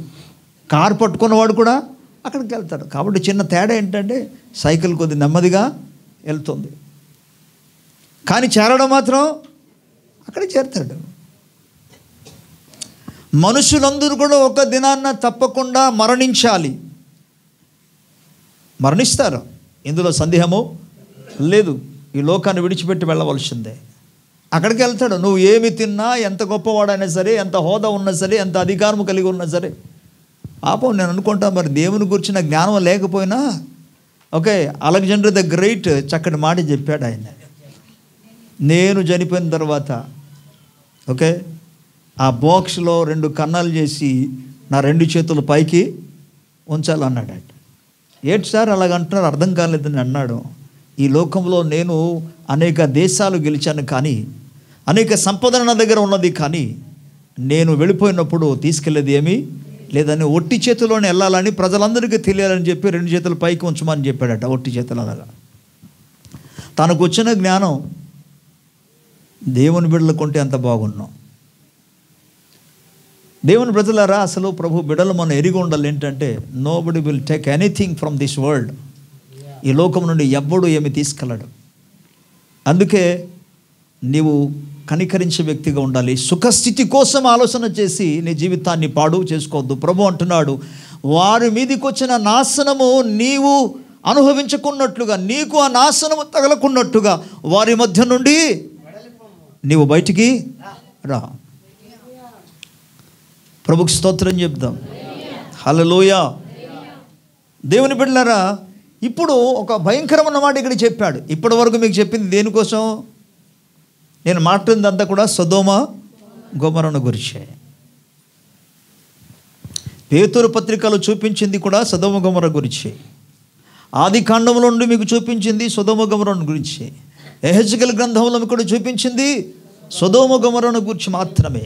కారు పట్టుకున్నవాడు కూడా అక్కడికి వెళ్తాడు. కాబట్టి చిన్న తేడా ఏంటంటే సైకిల్ కొద్ది నెమ్మదిగా వెళ్తుంది, కానీ చేరడం మాత్రం అక్కడికి చేరుతాడు. మనుషులందరూ కూడా ఒక దినాన్న తప్పకుండా మరణించాలి. మరణిస్తారు, ఇందులో సందేహము లేదు. ఈ లోకాన్ని విడిచిపెట్టి వెళ్ళవలసిందే. అక్కడికి వెళ్తాడు. నువ్వు ఏమి తిన్నా, ఎంత గొప్పవాడైనా సరే, ఎంత హోదా ఉన్నా సరే, ఎంత అధికారం కలిగి ఉన్నా సరే. పాపం నేను అనుకుంటా, మరి దేవుని గురించిన జ్ఞానం లేకపోయినా, ఓకే, అలెగ్జాండర్ ద గ్రేట్ చక్కటి మాట చెప్పాడు ఆయన. నేను చనిపోయిన తర్వాత, ఓకే, ఆ బాక్స్లో 2 కన్నాలు చేసి నా 2 చేతులు పైకి ఉంచాలన్నాడు. ఏంటి సార్ అలాగంటున్నారు, అర్థం కాలేదని అన్నాడు. ఈ లోకంలో నేను అనేక దేశాలు గెలిచాను, కానీ అనేక సంపద నా దగ్గర ఉన్నది, కానీ నేను వెళ్ళిపోయినప్పుడు తీసుకెళ్ళేది ఏమీ లేదని, ఒట్టి చేతుల్లోనే వెళ్ళాలని ప్రజలందరికీ తెలియాలని చెప్పి 2 చేతులు పైకి ఉంచమని చెప్పాడట. ఒట్టి చేతులు అలాగా. తనకు వచ్చిన జ్ఞానం దేవుని బిడ్డలు కొంటే ఎంత బాగున్నాం. దేవుని బ్రతులారా, అసలు ప్రభు బిడ్డలు మనం ఎరిగి ఉండాలి ఏంటంటే, nobody will take anything from this world. ఈ లోకం నుండి ఎవ్వడు ఏమి తీసుకెళ్ళడు. అందుకే నీవు కనికరించే వ్యక్తిగా ఉండాలి. సుఖస్థితి కోసం ఆలోచన చేసి నీ జీవితాన్ని పాడు చేసుకోవద్దు. ప్రభు అంటున్నాడు, వారి మీదకి వచ్చిన నాశనము నీవు అనుభవించుకున్నట్లుగా, నీకు ఆ నాశనము తగలకున్నట్టుగా వారి మధ్య నుండి నీవు బయటికి రా. ప్రభుకి స్తోత్రం చెప్దాం. హల్లెలూయా. దేవుని బిడ్డలారా, ఇప్పుడు ఒక భయంకరమైన మాట ఇక్కడ చెప్పాడు. ఇప్పటి వరకు మీకు చెప్పింది దేనికోసం? నేను మాట్లాడిందంతా కూడా సొదొమ గొమొర్రా గురించే. పేతురు పత్రికలు చూపించింది కూడా సొదొమ గొమొర్రా గురించి. ఆది కాండంలో నుండి మీకు చూపించింది సొదొమ గొమొర్రా గురించి. యెహెజ్కేలు గ్రంథంలో మీకు చూపించింది సొదొమ గొమొర్రా గురించి మాత్రమే.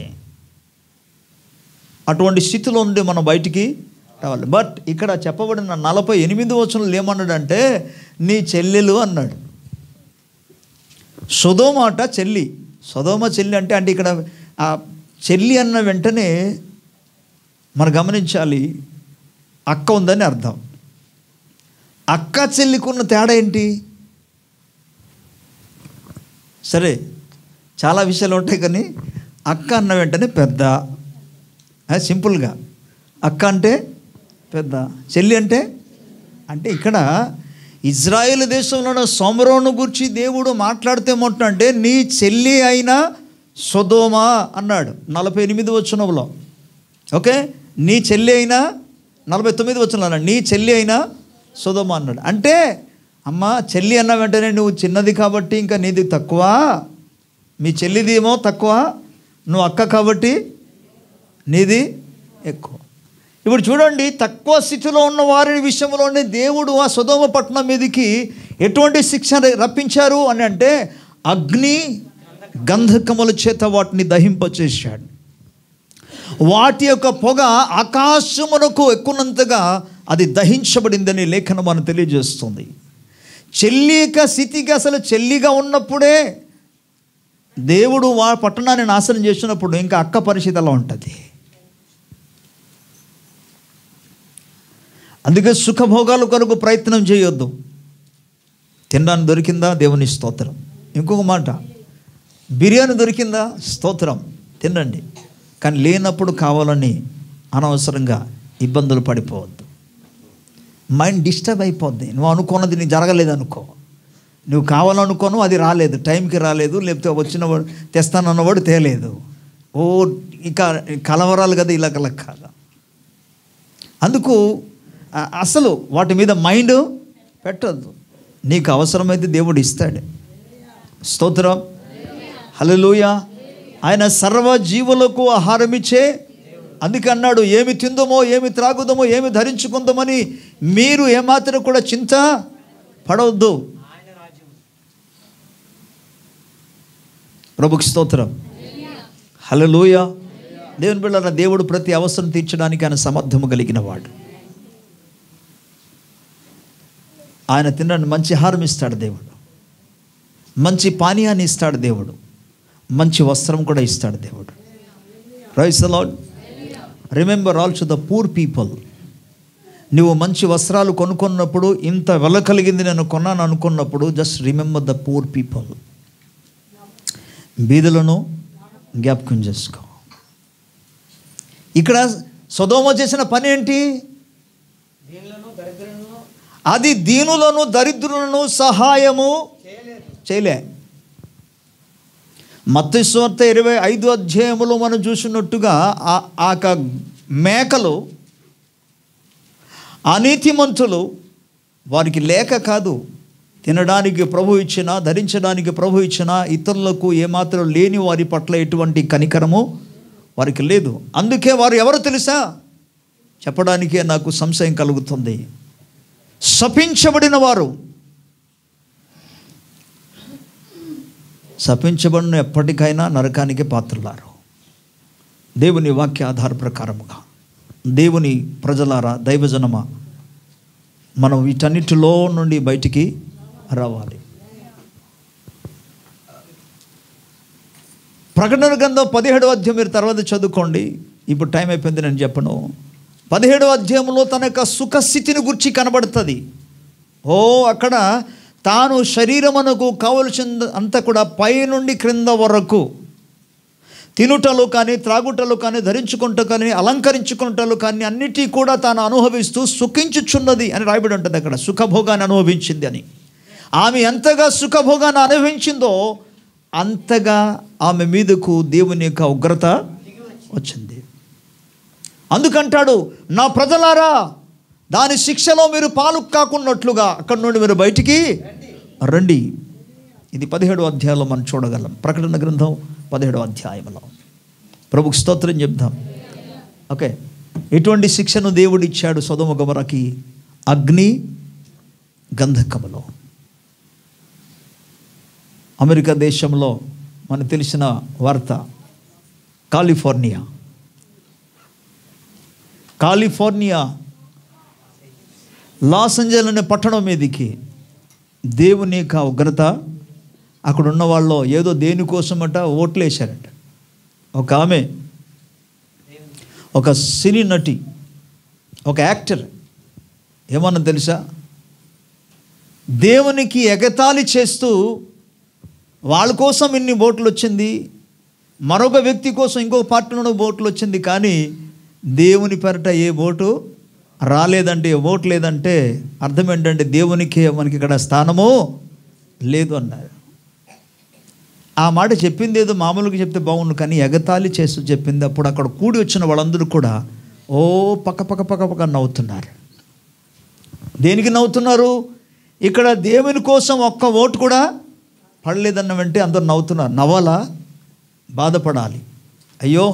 అటువంటి స్థితిలో నుండి మనం బయటికి రావాలి. బట్ ఇక్కడ చెప్పబడిన 48 వచనంలో ఏమన్నాడంటే, నీ చెల్లెలు అన్నాడు. సొదొమ అట చెల్లి. సొదొమ చెల్లి అంటే ఇక్కడ ఆ చెల్లి అన్న వెంటనే మనం గమనించాలి, అక్క ఉందని అర్థం. అక్క చెల్లికున్న తేడా ఏంటి? సరే, చాలా విషయాలు ఉంటాయి, కానీ అక్క అన్న వెంటనే పెద్ద, సింపుల్గా అక్క అంటే పెద్ద, చెల్లి అంటే ఇక్కడ ఇజ్రాయేల్ దేశంలో సొమరోను గురించి దేవుడు మాట్లాడితే ఏమంటున్నాడంటే, నీ చెల్లి అయిన సొదొమ అన్నాడు 48 వచనంలో. ఓకే, నీ చెల్లి అయినా 49 వచనంలో అన్నాడు, నీ చెల్లి అయినా సొదొమ అన్నాడు. అంటే అమ్మ చెల్లి అన్న వెంటనే నువ్వు చిన్నది కాబట్టి ఇంకా నీది తక్కువ, మీ చెల్లిది ఏమో తక్కువ, నువ్వు అక్క కాబట్టి నీది ఎక్కువ. ఇప్పుడు చూడండి, తక్కువ స్థితిలో ఉన్న వారి విషయంలోనే దేవుడు ఆ సొదొమ పట్టణం మీదకి ఎటువంటి శిక్ష రప్పించారు అని అంటే, అగ్ని గంధకముల చేత వాటిని దహింపచేశాడు. వాటి యొక్క పొగ ఆకాశమునకు ఎక్కునంతగా అది దహించబడిందని లేఖనం మనం తెలియజేస్తుంది. చెల్లిక స్థితికి అసలు చెల్లిగా ఉన్నప్పుడే దేవుడు ఆ పట్టణాన్ని నాశనం చేసినప్పుడు ఇంకా అక్క పరిస్థితి అలా ఉంటుంది. అందుకే సుఖభోగాల కొరకు ప్రయత్నం చేయొద్దు. తినడానికి దొరికిందా, దేవుని స్తోత్రం. ఇంకొక మాట, బిర్యానీ దొరికిందా, స్తోత్రం, తినండి. కానీ లేనప్పుడు కావాలని అనవసరంగా ఇబ్బందులు పడిపోవద్దు. మైండ్ డిస్టర్బ్ అయిపోద్ది. నువ్వు అనుకున్నది నీకు జరగలేదు అనుకో, నువ్వు కావాలనుకోను, అది రాలేదు, టైంకి రాలేదు, లేకపోతే వచ్చినవాడు తెస్తానన్నవాడు తేలేదు, ఓ ఇక కలవరాలు కదా, ఇలా కాదు. అందుకు అసలు వాటి మీద మైండ్ పెట్టద్దు. నీకు అవసరమైతే దేవుడు ఇస్తాడు. స్తోత్రం, హల్లెలూయా. ఆయన సర్వజీవులకు ఆహారం ఇచ్చే, అందుకే అన్నాడు, ఏమి తిందమో, ఏమి త్రాగుదమో, ఏమి ధరించుకుందామని మీరు ఏమాత్రం కూడా చింత పడవద్దు. ప్రభుకి స్తోత్రం, హల్లెలూయా. దేవుని బిడ్డలారా, దేవుడు ప్రతి అవసరం తీర్చడానికి ఆయన సమర్థము కలిగిన వాడు. ఆయన తినడానికి మంచి ఆహారం ఇస్తాడు దేవుడు, మంచి పానీయాన్ని ఇస్తాడు దేవుడు, మంచి వస్త్రం కూడా ఇస్తాడు దేవుడు. Praise the lord. Remember also the poor people. నువ్వు మంచి వస్త్రాలు కొనుక్కున్నప్పుడు, ఇంత వెల కలిగింది నేను కొన్నాను అనుకున్నప్పుడు, just remember the poor people. బీదలను జ్ఞాపకం చేసుకో. ఇక్కడ సొదొమ చేసిన పని ఏంటి? అది దీనులను దరిద్రులను సహాయము చేయలే. మత్తయి సువార్త 25 అధ్యాయములో మనం చూసినట్టుగా ఆ మేకలు అనీతిమంతులు వారికి లేక కాదు, తినడానికి ప్రభు ఇచ్చిన, ధరించడానికి ప్రభు ఇచ్చిన, ఇతరులకు ఏమాత్రం లేని వారి పట్ల ఎటువంటి కనికరము వారికి లేదు. అందుకే వారు ఎవరు తెలుసా? చెప్పడానికే నాకు సంశయం కలుగుతుంది. శపించబడిన వారు. శపించబడిన ఎప్పటికైనా నరకానికి పాత్రులారు. దేవుని వాక్య ఆధార ప్రకారముగా దేవుని ప్రజలారా, దైవజనమా, మనం వీటన్నిటిలో నుండి బయటికి రావాలి. ప్రకటన గ్రంథం 17వ అధ్యాయం మీరు తర్వాత చదువుకోండి, ఇప్పుడు టైం అయిపోయింది, నేను చెప్పను. 17వ అధ్యాయంలో తన యొక్క సుఖస్థితిని గురించి కనబడుతుంది. అక్కడ తాను శరీరమునకు కావలసిన అంతా కూడా పై నుండి క్రింద వరకు తినుటలు కానీ, త్రాగుటలు కానీ, ధరించుకుంటూ కానీ, అలంకరించుకుంటలు కానీ అన్నిటి కూడా తాను అనుభవిస్తూ సుఖించుచున్నది అని రాయబడి ఉంటుంది. అక్కడ సుఖభోగాన్ని అనుభవించింది అని. ఆమె ఎంతగా సుఖభోగాన్ని అనుభవించిందో అంతగా ఆమె మీదకు దేవుని యొక్క ఉగ్రత వచ్చింది. అందుకంటాడు, నా ప్రజలారా, దాని శిక్షలో మీరు పాలు కాకున్నట్లుగా అక్కడి నుండి మీరు బయటికి రండి. ఇది 17వ అధ్యాయంలో మనం చూడగలం. ప్రకటన గ్రంథం 17వ అధ్యాయంలో. ప్రభుకు స్తోత్రం చెప్దాం. ఓకే, ఎటువంటి శిక్షను దేవుడు ఇచ్చాడు సొదొమ గొమొర్రాకి? అగ్ని గంధకములో. అమెరికా దేశంలో మనకు తెలిసిన వార్త, కాలిఫోర్నియా లాస్ ఏంజెల్స్ అనే పట్టణం మీదకి దేవుని యొక్క ఉగ్రత. అక్కడ ఉన్న వాళ్ళు ఏదో దేనికోసమట ఓట్లు వేశారట. ఒక ఆమె, ఒక సినీ నటి, ఒక యాక్టర్, ఏమన్నా తెలుసా, దేవునికి ఎగతాళి చేస్తూ వాళ్ళ కోసం ఇన్ని ఓట్లు వచ్చింది, మరొక వ్యక్తి కోసం ఇంకొక పార్టీలో ఓట్లు వచ్చింది, కానీ దేవుని పేరట ఏ ఓటు రాలేదంటే, ఓటు లేదంటే అర్థం ఏంటంటే దేవునికి మనకి ఇక్కడ స్థానము లేదు అన్నారు. ఆ మాట చెప్పింది ఏదో మామూలుగా చెప్తే బాగుండు, కానీ ఎగతాళి చేస్తూ చెప్పింది. అప్పుడు అక్కడ కూడి వచ్చిన వాళ్ళందరూ కూడా పక్క నవ్వుతున్నారు. దేనికి నవ్వుతున్నారు? ఇక్కడ దేవుని కోసం ఒక్క ఓటు కూడా పడలేదన్న వెంటనే అందరూ నవ్వుతున్నారు. నవ్వాలా? బాధపడాలి. అయ్యో,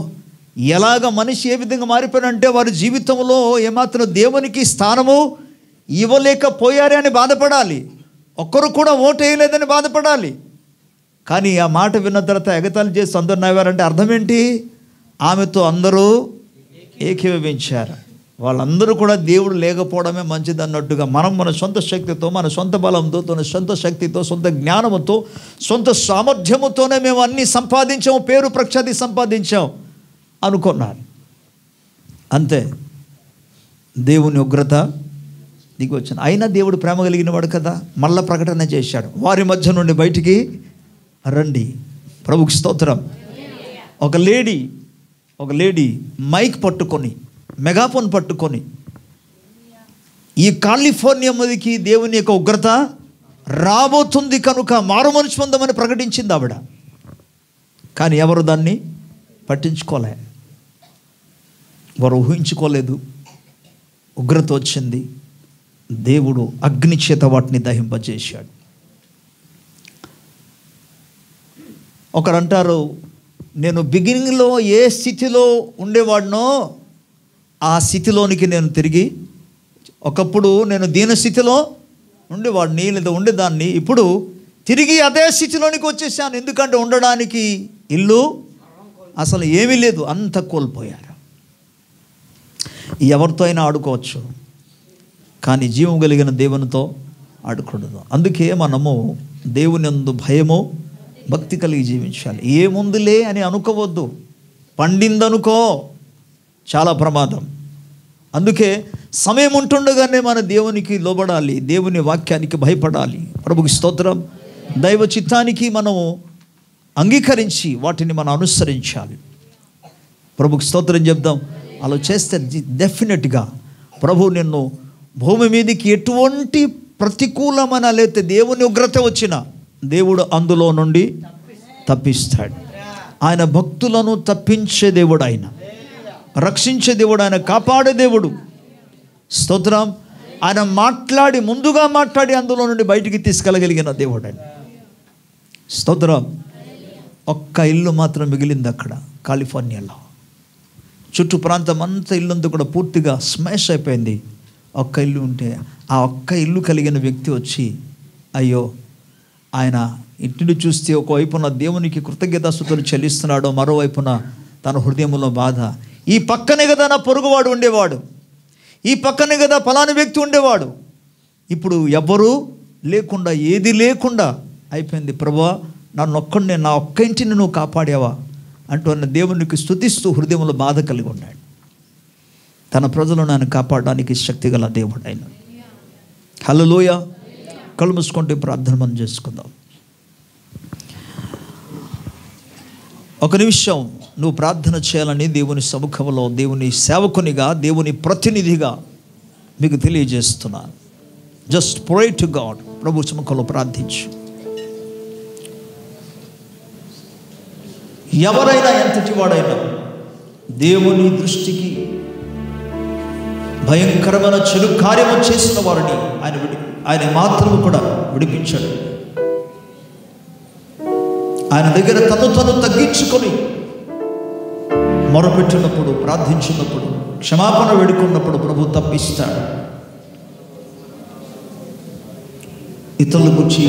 ఎలాగ మనిషి ఏ విధంగా మారిపోయాడంటే వారి జీవితంలో ఏమాత్రం దేవునికి స్థానము ఇవ్వలేకపోయారే అని బాధపడాలి. ఒక్కరు కూడా ఓటు వేయలేదని బాధపడాలి. కానీ ఆ మాట విన్న తర్వాత ఎగతాళి చేసి అందరు నవ్వారంటే అర్థం ఏంటి? ఆమెతో అందరూ ఏకీభవించారు. వాళ్ళందరూ కూడా దేవుడు లేకపోవడమే మంచిది అన్నట్టుగా మనం మన సొంత శక్తితో, మన సొంత బలంతో, మన సొంత శక్తితో, సొంత జ్ఞానంతో, సొంత సామర్థ్యముతోనే మేము అన్నీ సంపాదించాము, పేరు ప్రఖ్యాతి సంపాదించాం అనుకున్నారు. అంతే, దేవుని ఉగ్రత దిగి వచ్చింది. అయినా దేవుడు ప్రేమ కలిగిన వాడు కదా, మళ్ళా ప్రకటన చేశాడు, వారి మధ్య నుండి బయటికి రండి. ప్రభుకి స్తోత్రం. ఒక లేడీ మైక్ పట్టుకొని, మెగాఫోన్ పట్టుకొని ఈ కాలిఫోర్నియా మీదకి దేవుని యొక్క ఉగ్రత రాబోతుంది కనుక మారు మనసు పొందమని ప్రకటించింది ఆవిడ. కానీ ఎవరు దాన్ని పట్టించుకోలే, వారు ఊహించుకోలేదు. ఉగ్రత వచ్చింది, దేవుడు అగ్ని చేత వాటిని దహింపజేశాడు. ఒకరు అంటారు, నేను బిగినింగ్లో ఏ స్థితిలో ఉండేవాడినో ఆ స్థితిలోనికి నేను తిరిగి, ఒకప్పుడు నేను దీన స్థితిలో ఉండేవాడిని లేదా ఉండేదాన్ని, ఇప్పుడు తిరిగి అదే స్థితిలోనికి వచ్చేసాను. ఎందుకంటే ఉండడానికి ఇల్లు అసలు ఏమీ లేదు, అంత కోల్పోయారు. ఎవరితో అయినా ఆడుకోవచ్చు, కానీ జీవం కలిగిన దేవునితో ఆడుకూడదు. అందుకే మనము దేవుని యందు భయము భక్తి కలిగి జీవించాలి. ఏముందులే అని అనుకోవద్దు, పండిందనుకో చాలా ప్రమాదం. అందుకే సమయం ఉంటుండగానే మన దేవునికి లోబడాలి, దేవుని వాక్యానికి భయపడాలి. ప్రభుకి స్తోత్రం. దైవ చిత్తానికి మనము అంగీకరించి వాటిని మనం అనుసరించాలి. ప్రభుకి స్తోత్రం చెప్దాం. అలా చేస్తే డెఫినెట్గా ప్రభు నిన్ను భూమి మీదకి ఎటువంటి ప్రతికూలమైన లేతే దేవుని ఉగ్రత వచ్చినా దేవుడు అందులో నుండి తప్పిస్తాడు. ఆయన భక్తులను తప్పించే దేవుడు, ఆయన రక్షించే దేవుడు, ఆయన కాపాడే దేవుడు. స్తోత్రం. ఆయన ముందుగా మాట్లాడి అందులో నుండి బయటికి తీసుకెళ్ళగలిగిన దేవుడు ఆయన. స్తోత్రం. ఒక్క ఇల్లు మాత్రం మిగిలింది అక్కడ కాలిఫోర్నియాలో. చుట్టూ ప్రాంతం అంతా ఇల్లంతా కూడా పూర్తిగా స్మాష్ అయిపోయింది. ఒక్క ఇల్లు ఉంటే ఆ ఒక్క ఇల్లు కలిగిన వ్యక్తి వచ్చి, అయ్యో ఆయన ఇంటిని చూస్తే ఒకవైపున దేవునికి కృతజ్ఞతాస్తుతులు చెల్లిస్తున్నాడు, మరోవైపున తన హృదయంలో బాధ. ఈ పక్కనే కదా నా పొరుగువాడు ఉండేవాడు, ఈ పక్కనే కదా ఫలాని వ్యక్తి ఉండేవాడు, ఇప్పుడు ఎవ్వరూ లేకుండా ఏది లేకుండా అయిపోయింది. ప్రభువా నన్ను ఒక్కడినే, నా ఒక్క ఇంటిని నువ్వు కాపాడావా అంటూ అన్న దేవునికి స్తుతిస్తూ హృదయంలో బాధ కలిగి ఉన్నాడు. తన ప్రజలను ఆయన కాపాడడానికి శక్తి గల దేవుడు ఆయన. హల్లెలూయా. కళ్ళు మూసుకుంటే ప్రార్థన మనం చేసుకుందాం. ఒక నిమిషం నువ్వు ప్రార్థన చేయాలని దేవుని సముఖంలో దేవుని సేవకునిగా, దేవుని ప్రతినిధిగా మీకు తెలియజేస్తున్నాను. Just pray to God. ప్రభు సముఖంలో ప్రార్థించు. ఎవరైనా ఎంతటి వాడైనా దేవుని దృష్టికి భయంకరమైన చెడు కార్యము చేసిన వారిని ఆయన మాత్రము కూడా విడిపించాడు. ఆయన దగ్గర తను తగ్గించుకొని మొరపెట్టినప్పుడు, ప్రార్థించినప్పుడు, క్షమాపణ వేడుకున్నప్పుడు ప్రభు తప్పిస్తాడు. ఇతరుల గురించి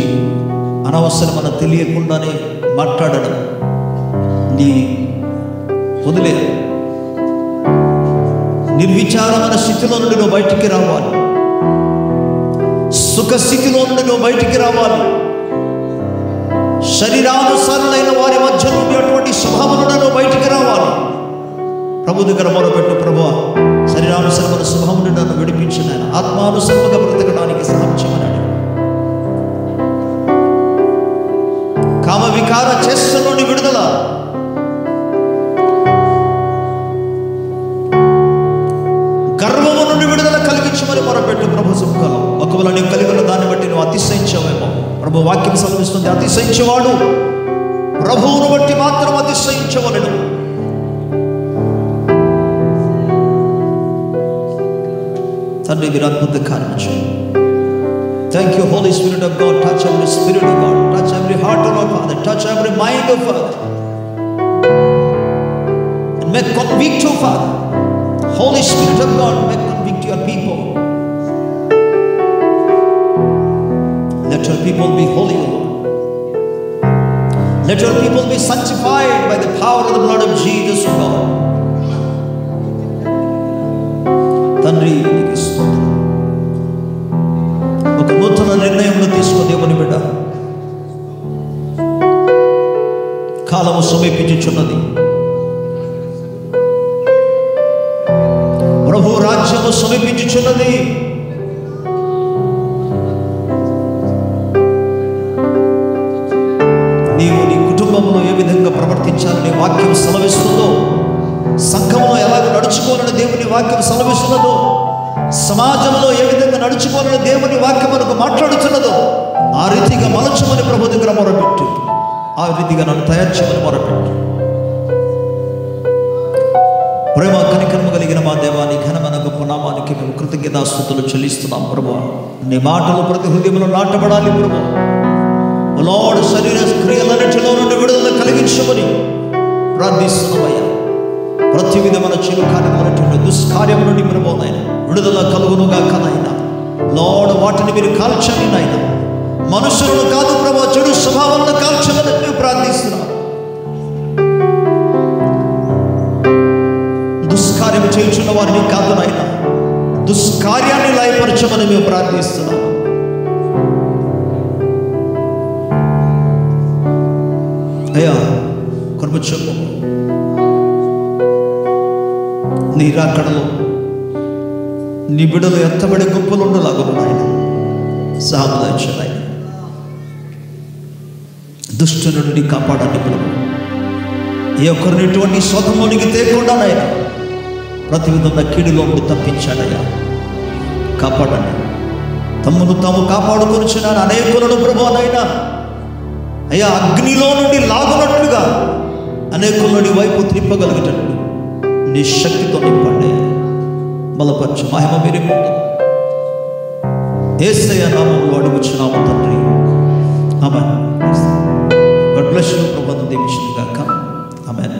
అనవసరమైన తెలియకుండానే మాట్లాడడం నీ వదిలే. నిర్విచారమైన స్థితిలో నుండి నువ్వు బయటికి రావాలి. సుఖ స్థితిలో నుండి నువ్వు బయటికి రావాలి. శరీరానుసారులైన వారి మధ్య నుండి అటువంటి స్వభావం నుండి నువ్వు బయటికి రావాలి. ప్రభు దగ్గర మొరపెట్టు. ప్రభువా శరీరానుసారమైన స్వభావం నుండి నన్ను విడిపించిన ఆయన ఆత్మానుసారంగా బ్రతకడానికి సహాయం చేయమన్నాడు. కామ వికార చేష్టల నుండి విడుదల, గర్వము నుండి విడుదల కలిగించమని మొరపెట్టు ప్రభు సముఖంలో. ఒకవేళ నీవు కలిగి ఉన్న దాన్ని బట్టి నువ్వు అతిశయించవేమో. ప్రభు వాక్యం సెలవిస్తుంది, అతిశయించేవాడు ప్రభువును బట్టి మాత్రం అతిశయించవలెను. తండ్రి మీరు అద్భుత కార్యం చేయండి. Thank you, Holy Spirit of God. Touch every spirit of God. Touch every heart of our Father. Touch every mind of Father. And make convict you, Father. Holy Spirit of God, make convict your people. Let your people be holy, Lord. Let your people be sanctified by the power of the blood of Jesus, O God. తండ్రి ఒక నూతన నిర్ణయంలో తీసుకో దేవుని బిడ్డ. కాలము సమీపించుచున్నది. ప్రభు రాజ్యము సమీపించుచున్నది. నీవు నీ కుటుంబంలో ఏ విధంగా ప్రవర్తించాలని వాక్యం సెలవిస్తుందో, సంఘంలో ఎలాగ నడుచుకోవాలని దేవుని వాక్యం సెలవిస్తున్నదో, సమాజంలో ఏ విధంగా నడుచుకోవాలని దేవుని వాక్యం మనకు మాట్లాడుతున్నదో ఆ రీతిగా మలచమని ప్రభు దగ్గర మొరపెట్టు. ఆ రీతిగా నన్ను తయారు చేయమని మొరపెట్టు. ప్రేమ కనికరము కలిగిన మా దేవా, నీ ఘనమైన గొప్ప నామానికి మేము కృతజ్ఞతాస్తుతులు చెల్లిస్తున్నాం ప్రభువా. నీ మాటలు ప్రతి హృదయంలో నాటబడాలి ప్రభువా. లార్డ్, శరీర క్రియలన్నిటిలో నుండి విడుదల కలిగించమని ప్రార్థిస్తున్నామయ్యా. ప్రతి విధమైన చెడు కార్యములటువంటి దుష్కార్యము నుండి ప్రభువా నాయన విడుదల కలుగునుగా కనైనా లార్డ్, వాటిని మీరు కాల్చండి నాయన. మనుషులను కాదు ప్రభువా, చెడు స్వభావాలను కాల్చమని మేము ప్రార్థిస్తున్నాం. దుష్కార్యము చేయుచున్న వారిని కాదు నాయన, దుష్కార్యాన్ని లయపరచమని మేము ప్రార్థిస్తున్నాం. అయ్యా కృప చూపు. నీ రాకడలో నీ బిడ్డలు ఎత్తబడి గొప్పలు ఉండలాగను నాయన సహాయం. దుష్టు నుండి కాపాడండి ప్రభు. ఏ ఒక్కరిని ఎటువంటి శోధంలోనికి తేకుండా నాయన ప్రతి విధంగా కీడులో నుండి తప్పించాడయ్యా. కాపాడండి. తమ్మును తాము కాపాడుకొనిచున్నాను అనేకులను ప్రభువనైనా అయ్యా అగ్నిలో నుండి లాగునట్లుగా అనేకులని వైపు త్రిప్పగలిగేటట్లు నీ శక్తితో నింపండి. బలపరచు. మహిమ మీరే పొందు. యేసయ్య నామములో అడుగుచున్నాము తండ్రి. ఆమేన్. God bless you. ప్రభువు దీవించును గాక. ఆమేన్.